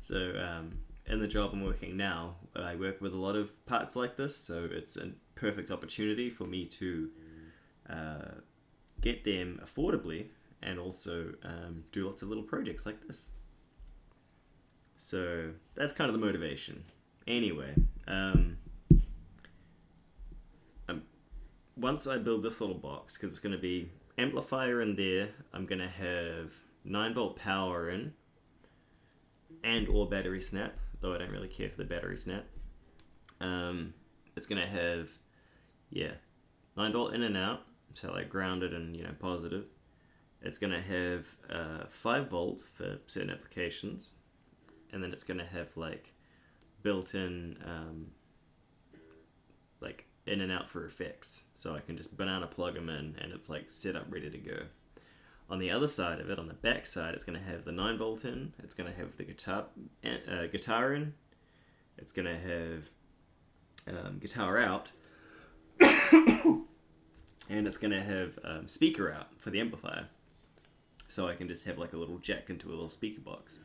So in the job I'm working now, I work with a lot of parts like this, so it's a perfect opportunity for me to get them affordably and also do lots of little projects like this. So that's kind of the motivation. Anyway, once I build this little box, because it's going to be amplifier in there, I'm going to have 9-volt power in, and or battery snap, though I don't really care for the battery snap. It's going to have, 9-volt in and out until I ground it and, positive. It's going to have 5-volt for certain applications, and then it's going to have like built-in like in and out for effects, so I can just banana plug them in and it's like set up ready to go. On the other side of it, on the back side, it's going to have the 9-volt in, it's going to have the guitar in, it's going to have guitar out, and it's going to have speaker out for the amplifier, so I can just have like a little jack into a little speaker box.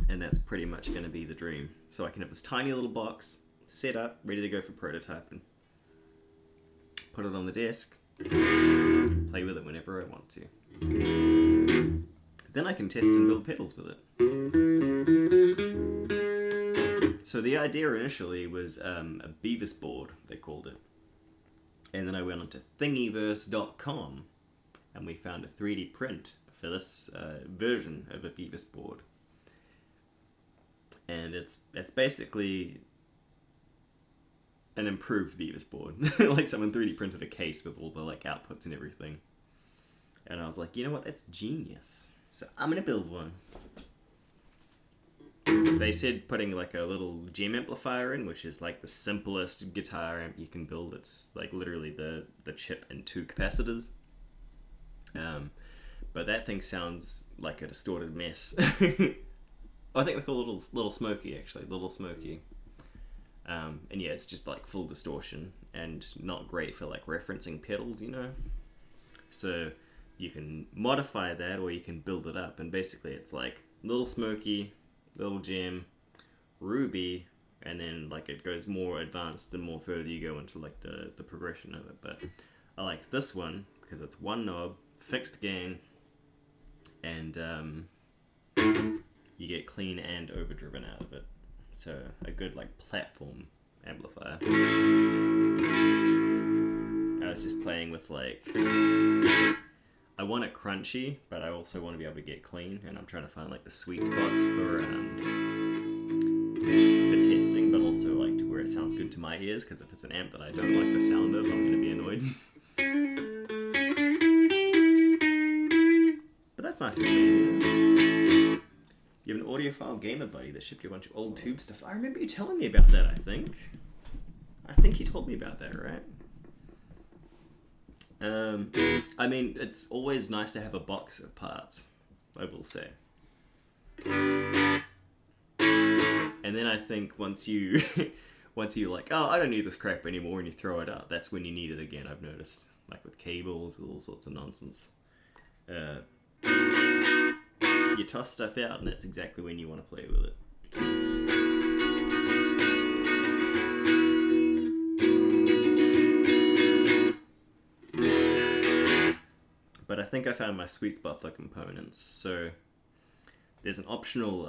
And that's pretty much going to be the dream. So I can have this tiny little box set up, ready to go for prototyping. Put it on the desk, play with it whenever I want to. Then I can test and build pedals with it. So the idea initially was a Beavis board, they called it. And then I went onto thingiverse.com and we found a 3D print for this version of a Beavis board. And it's basically an improved Beavis board. Like someone 3D printed a case with all the like outputs and everything. And I was like, you know what, that's genius. So I'm gonna build one. They said putting like a little gem amplifier in, which is like the simplest guitar amp you can build. It's like literally the chip and 2 capacitors. But that thing sounds like a distorted mess. I think they're called Little Smoky, actually. Little Smoky. And yeah, it's just like full distortion and not great for like referencing pedals, you know? So you can modify that or you can build it up. And basically it's like Little Smoky, Little Gem, Ruby, and then like it goes more advanced the more further you go into like the progression of it. But I like this one because it's one knob, fixed gain, and you get clean and overdriven out of it. So a good like platform amplifier. I was just playing with like, I want it crunchy, but I also want to be able to get clean, and I'm trying to find like the sweet spots for testing, but also like to where it sounds good to my ears, because if it's an amp that I don't like the sound of, I'm going to be annoyed. But that's nice. You have an audiophile gamer buddy that shipped you a bunch of old tube stuff. I remember you telling me about that, I think. I think you told me about that, right? I mean, it's always nice to have a box of parts, I will say. And then I think once you like, oh, I don't need this crap anymore, and you throw it out, that's when you need it again, I've noticed. Like with cables, with all sorts of nonsense. You toss stuff out, and that's exactly when you want to play with it. But I think I found my sweet spot for components. So there's an optional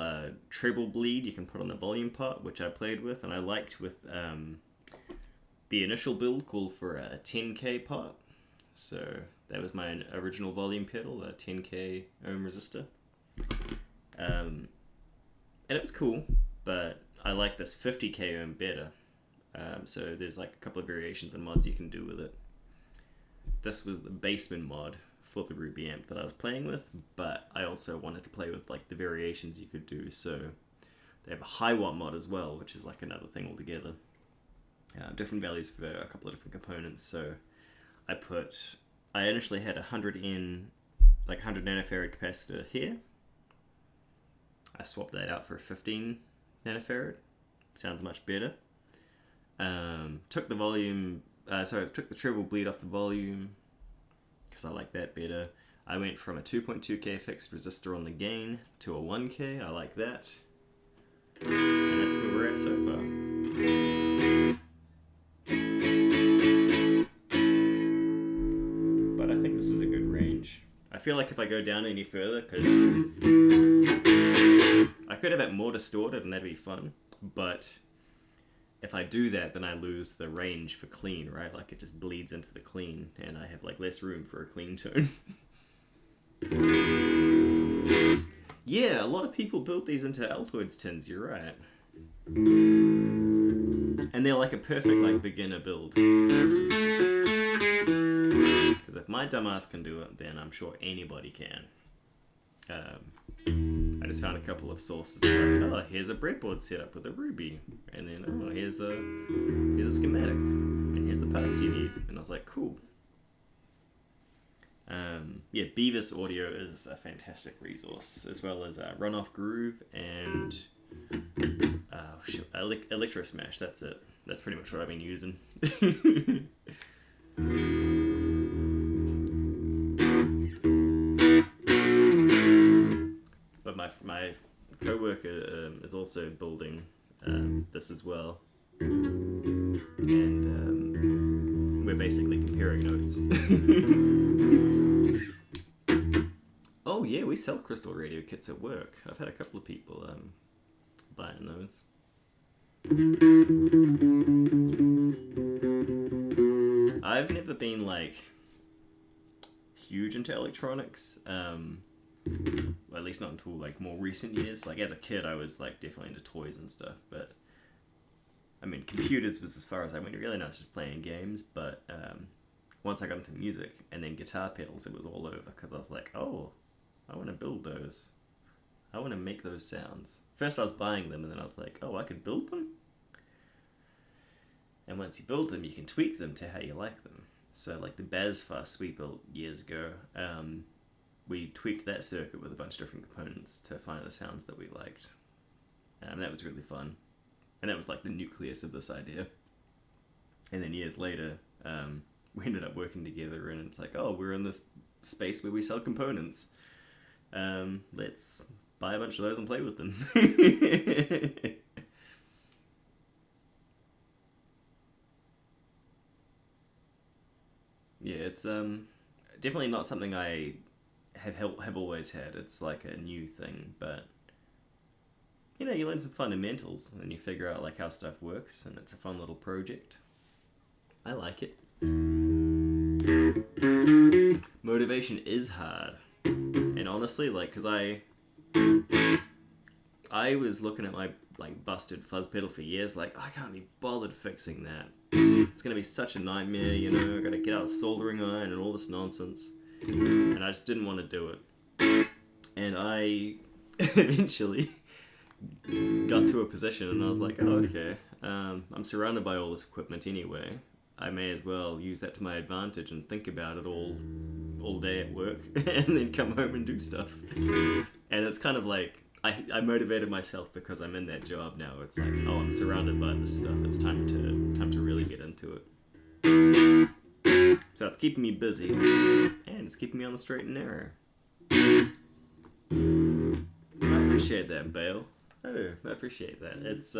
treble bleed you can put on the volume pot, which I played with, and I liked with the initial build called for a 10k pot. So that was my original volume pedal, a 10k ohm resistor. And it was cool, but I like this 50k ohm better. So there's like a couple of variations and mods you can do with it. This was the Bassman mod for the Ruby amp that I was playing with, but I also wanted to play with like the variations you could do. So they have a high watt mod as well, which is like another thing altogether. Different values for a couple of different components. So I initially had 100 nanofarad capacitor here. I swapped that out for 15 nanofarad. Sounds much better. Took the treble bleed off the volume because I like that better. I went from a 2.2k fixed resistor on the gain to a 1k. I like that. And that's where we're at so far. But I think this is a good range. I feel like if I go down any further, because I could have it more distorted and that'd be fun, but if I do that, then I lose the range for clean, right? Like it just bleeds into the clean, and I have like less room for a clean tone. Yeah, a lot of people built these into Altoids tins, you're right. And they're like a perfect like beginner build. Because if my dumbass can do it, then I'm sure anybody can. I just found a couple of sources like, oh, here's a breadboard setup with a Ruby, and then oh, here's a schematic, and here's the parts you need, and I was like, cool. Yeah, Beavis Audio is a fantastic resource, as well as Runoff Groove and Electro Smash. That's it. That's pretty much what I've been using. But my co-worker is also building this as well, and we're basically comparing notes. Oh yeah, we sell crystal radio kits at work. I've had a couple of people buying those. I've never been like huge into electronics. Well, at least not until like more recent years. Like as a kid, I was like definitely into toys and stuff. But I mean, computers was as far as I went. Really, not just playing games. But once I got into music and then guitar pedals, it was all over because I was like, oh, I want to build those. I want to make those sounds. First I was buying them, and then I was like, oh, I could build them? And once you build them, you can tweak them to how you like them. So like the Baz Fuss we built years ago, we tweaked that circuit with a bunch of different components to find the sounds that we liked. And that was really fun. And that was like the nucleus of this idea. And then years later, we ended up working together, and it's like, oh, we're in this space where we sell components. Let's buy a bunch of those and play with them. Yeah, it's definitely not something I have always had. It's like a new thing, but you know, you learn some fundamentals and you figure out like how stuff works, and it's a fun little project. I like it. Motivation is hard, and honestly, like, cause I was looking at my like busted fuzz pedal for years, like I can't be bothered fixing that. It's gonna be such a nightmare, you know. I gotta get out the soldering iron and all this nonsense, and I just didn't want to do it. And I eventually got to a position, and I was like, oh, okay, I'm surrounded by all this equipment anyway. I may as well use that to my advantage and think about it all day at work, and then come home and do stuff. And it's kind of like I motivated myself because I'm in that job now. It's like, oh, I'm surrounded by this stuff. It's time to really get into it. So it's keeping me busy, and it's keeping me on the straight and narrow. I appreciate that, Bale. I appreciate that. It's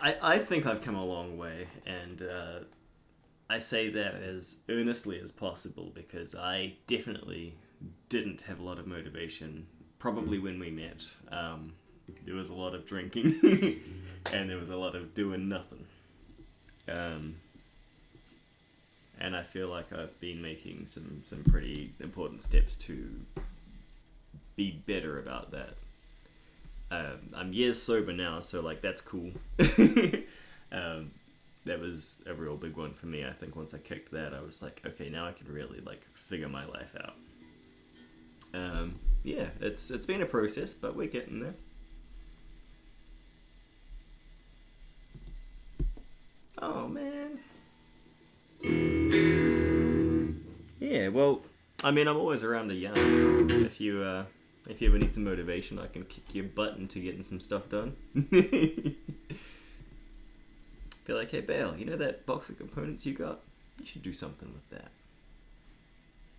I think I've come a long way, and I say that as earnestly as possible, because I definitely didn't have a lot of motivation. Probably when we met, there was a lot of drinking, and there was a lot of doing nothing. And I feel like I've been making some pretty important steps to be better about that. I'm years sober now, so like that's cool. That was a real big one for me. I think once I kicked that, I was like, okay, now I can really like figure my life out. Yeah, it's been a process, but we're getting there. Oh man. Yeah, well, I mean, I'm always around to yarn. If you ever need some motivation, I can kick your butt into getting some stuff done. Be like, hey Bale, you know that box of components you got? You should do something with that.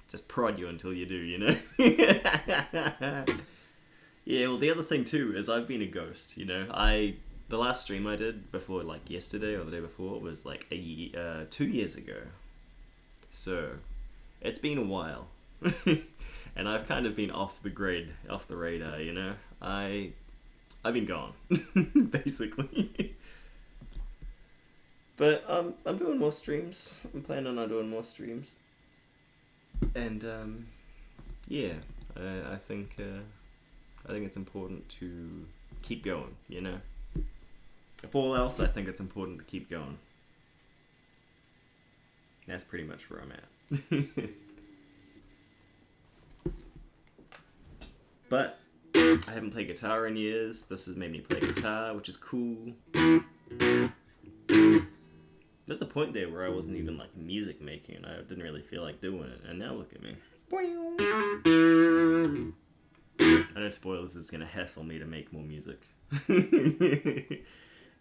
Just prod you until you do, you know? Yeah, well, the other thing too is I've been a ghost, you know? The last stream I did before, like yesterday or the day before, was like 2 years ago. So, it's been a while. And I've kind of been off the grid, off the radar, you know? I've been gone, basically. But I'm doing more streams. I'm planning on doing more streams. And yeah, I think it's important to keep going, you know? If all else, I think it's important to keep going. That's pretty much where I'm at. But I haven't played guitar in years. This has made me play guitar, which is cool. There's a point there where I wasn't even like music making, and I didn't really feel like doing it, and now look at me. I know Spoilers is gonna hassle me to make more music.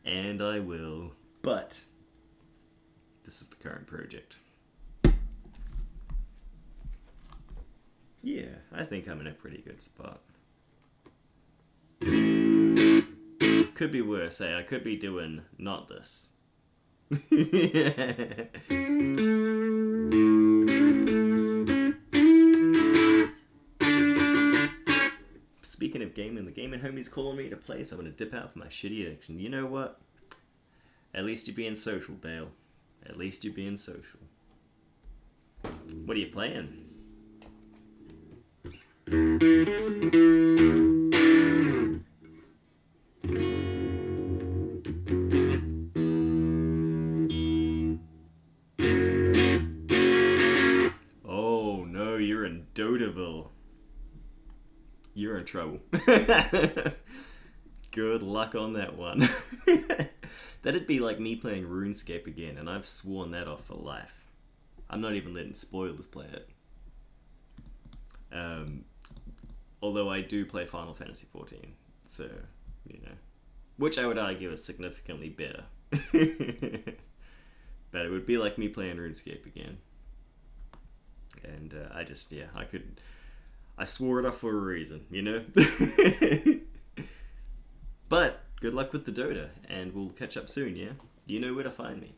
And I will. But this is the current project. Yeah, I think I'm in a pretty good spot. Could be worse, eh? I could be doing not this. Speaking of gaming, the gaming homie's calling me to play, so I'm gonna dip out for my shitty addiction. You know what? At least you're being social, Bale. At least you're being social. What are you playing? Oh no, you're in Dota You're in trouble. Good luck on that one. That'd be like me playing RuneScape again, and I've sworn that off for life. I'm not even letting spoilers play it. Although I do play Final Fantasy XIV, so, you know. Which I would argue is significantly better. But it would be like me playing RuneScape again. And I swore it off for a reason, you know? But good luck with the Dota, and we'll catch up soon, yeah? You know where to find me.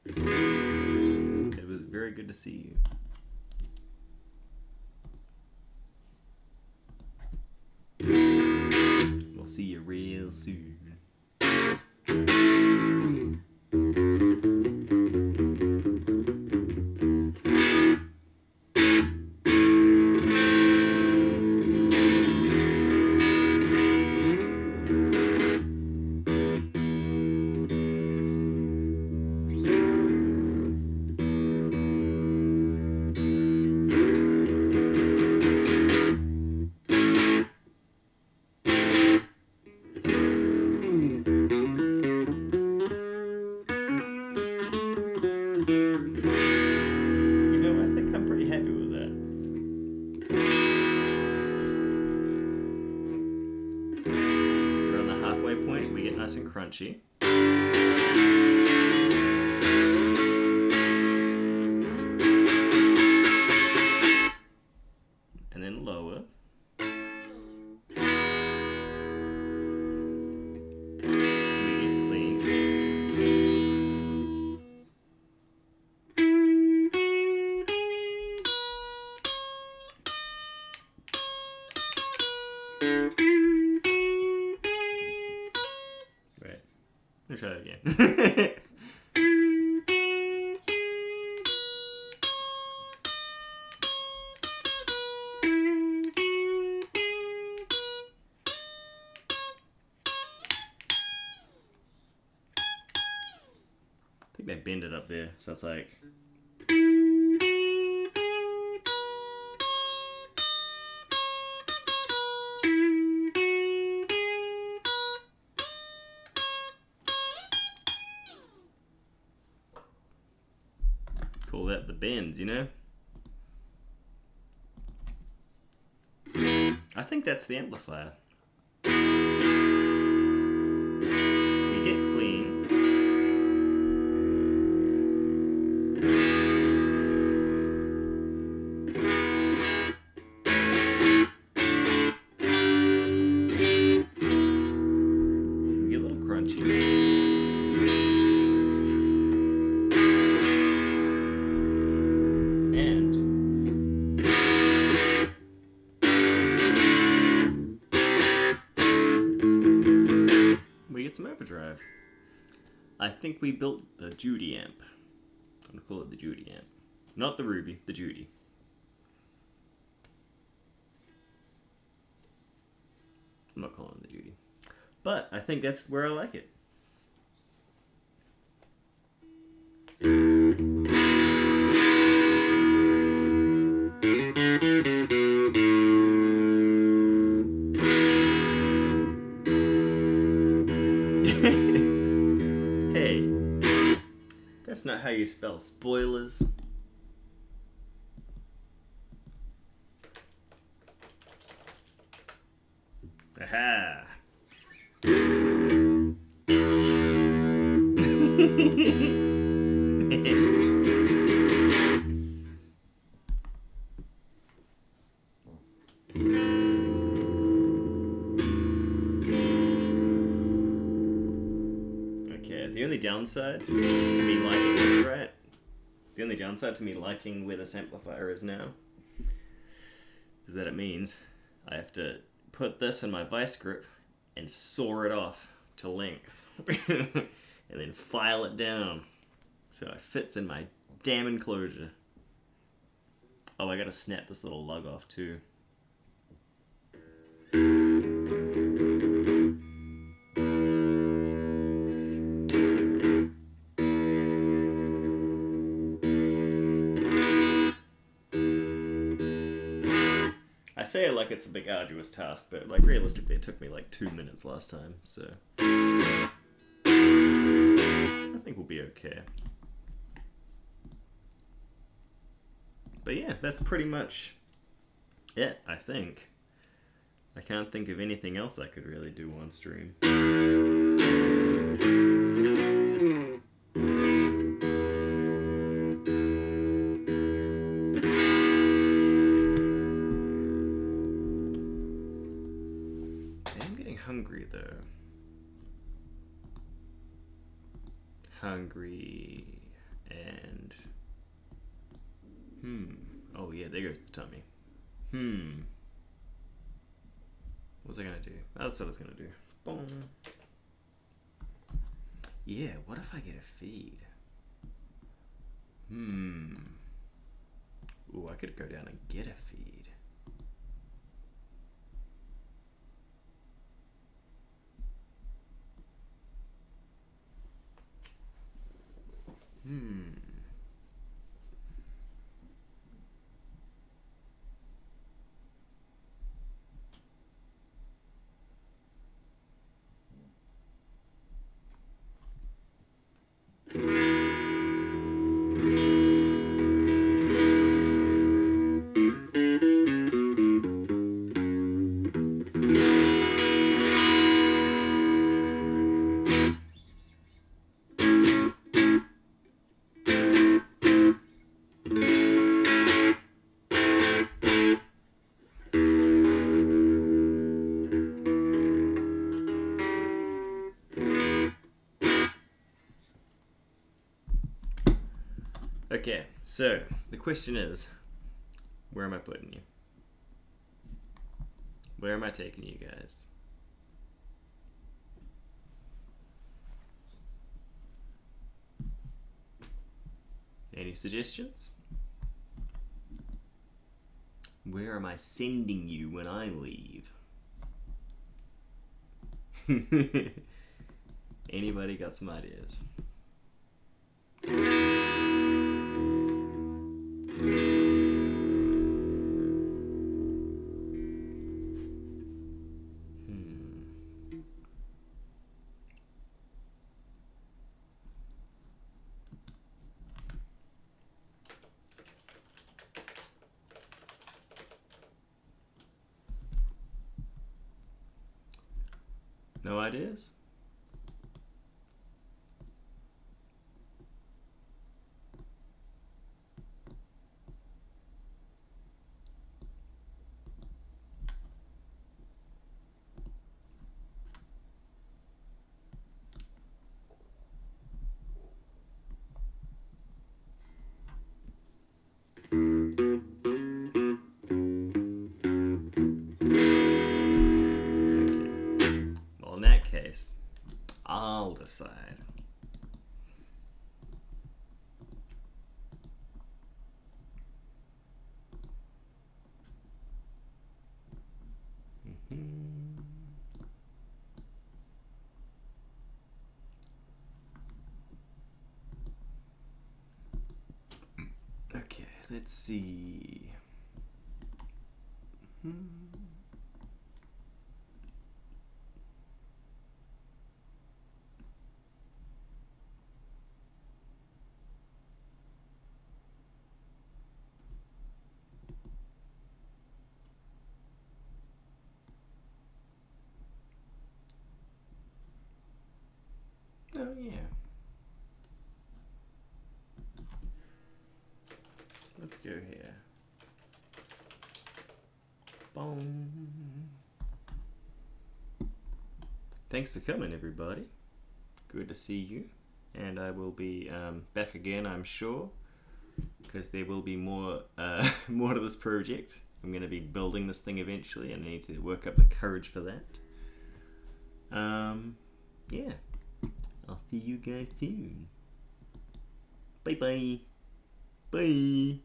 It was very good to see you. We'll see you real soon. And crunchy. And then lower. We get clean. Let me try that again. I think they bend it up there, so it's like... Call that the bends, you know? I think that's the amplifier. We get clean. We get a little crunchy. Some overdrive. I think we built the Judy amp. I'm gonna call it the Judy amp. Not the Ruby, the Judy. I'm not calling it the Judy. But I think that's where I like it. Hey, that's not how you spell spoilers. Aha! The only downside to me liking this, right? The only downside to me liking where this amplifier is now is that it means I have to put this in my vice grip and saw it off to length and then file it down so it fits in my damn enclosure. Oh, I gotta snap this little lug off too. say it like it's a big arduous task, but like realistically it took me like 2 minutes last time, so I think we'll be okay. But yeah, that's pretty much it, I think. I can't think of anything else I could really do on stream. I'm getting hungry though. Hungry and... Oh yeah, there goes the tummy. What was I gonna do? Oh, that's what I was gonna do. Boom. Yeah, what if I get a feed? Ooh, I could go down and get a feed. Okay, so the question is, where am I putting you? Where am I taking you guys? Any suggestions? Where am I sending you when I leave? Anybody got some ideas? No ideas? Case, I'll decide. Okay, let's see. Oh yeah. Let's go here. Boom. Thanks for coming, everybody. Good to see you. And I will be back again, I'm sure, because there will be more more to this project. I'm going to be building this thing eventually, and I need to work up the courage for that. Yeah. I'll see you guys soon. Bye bye. Bye.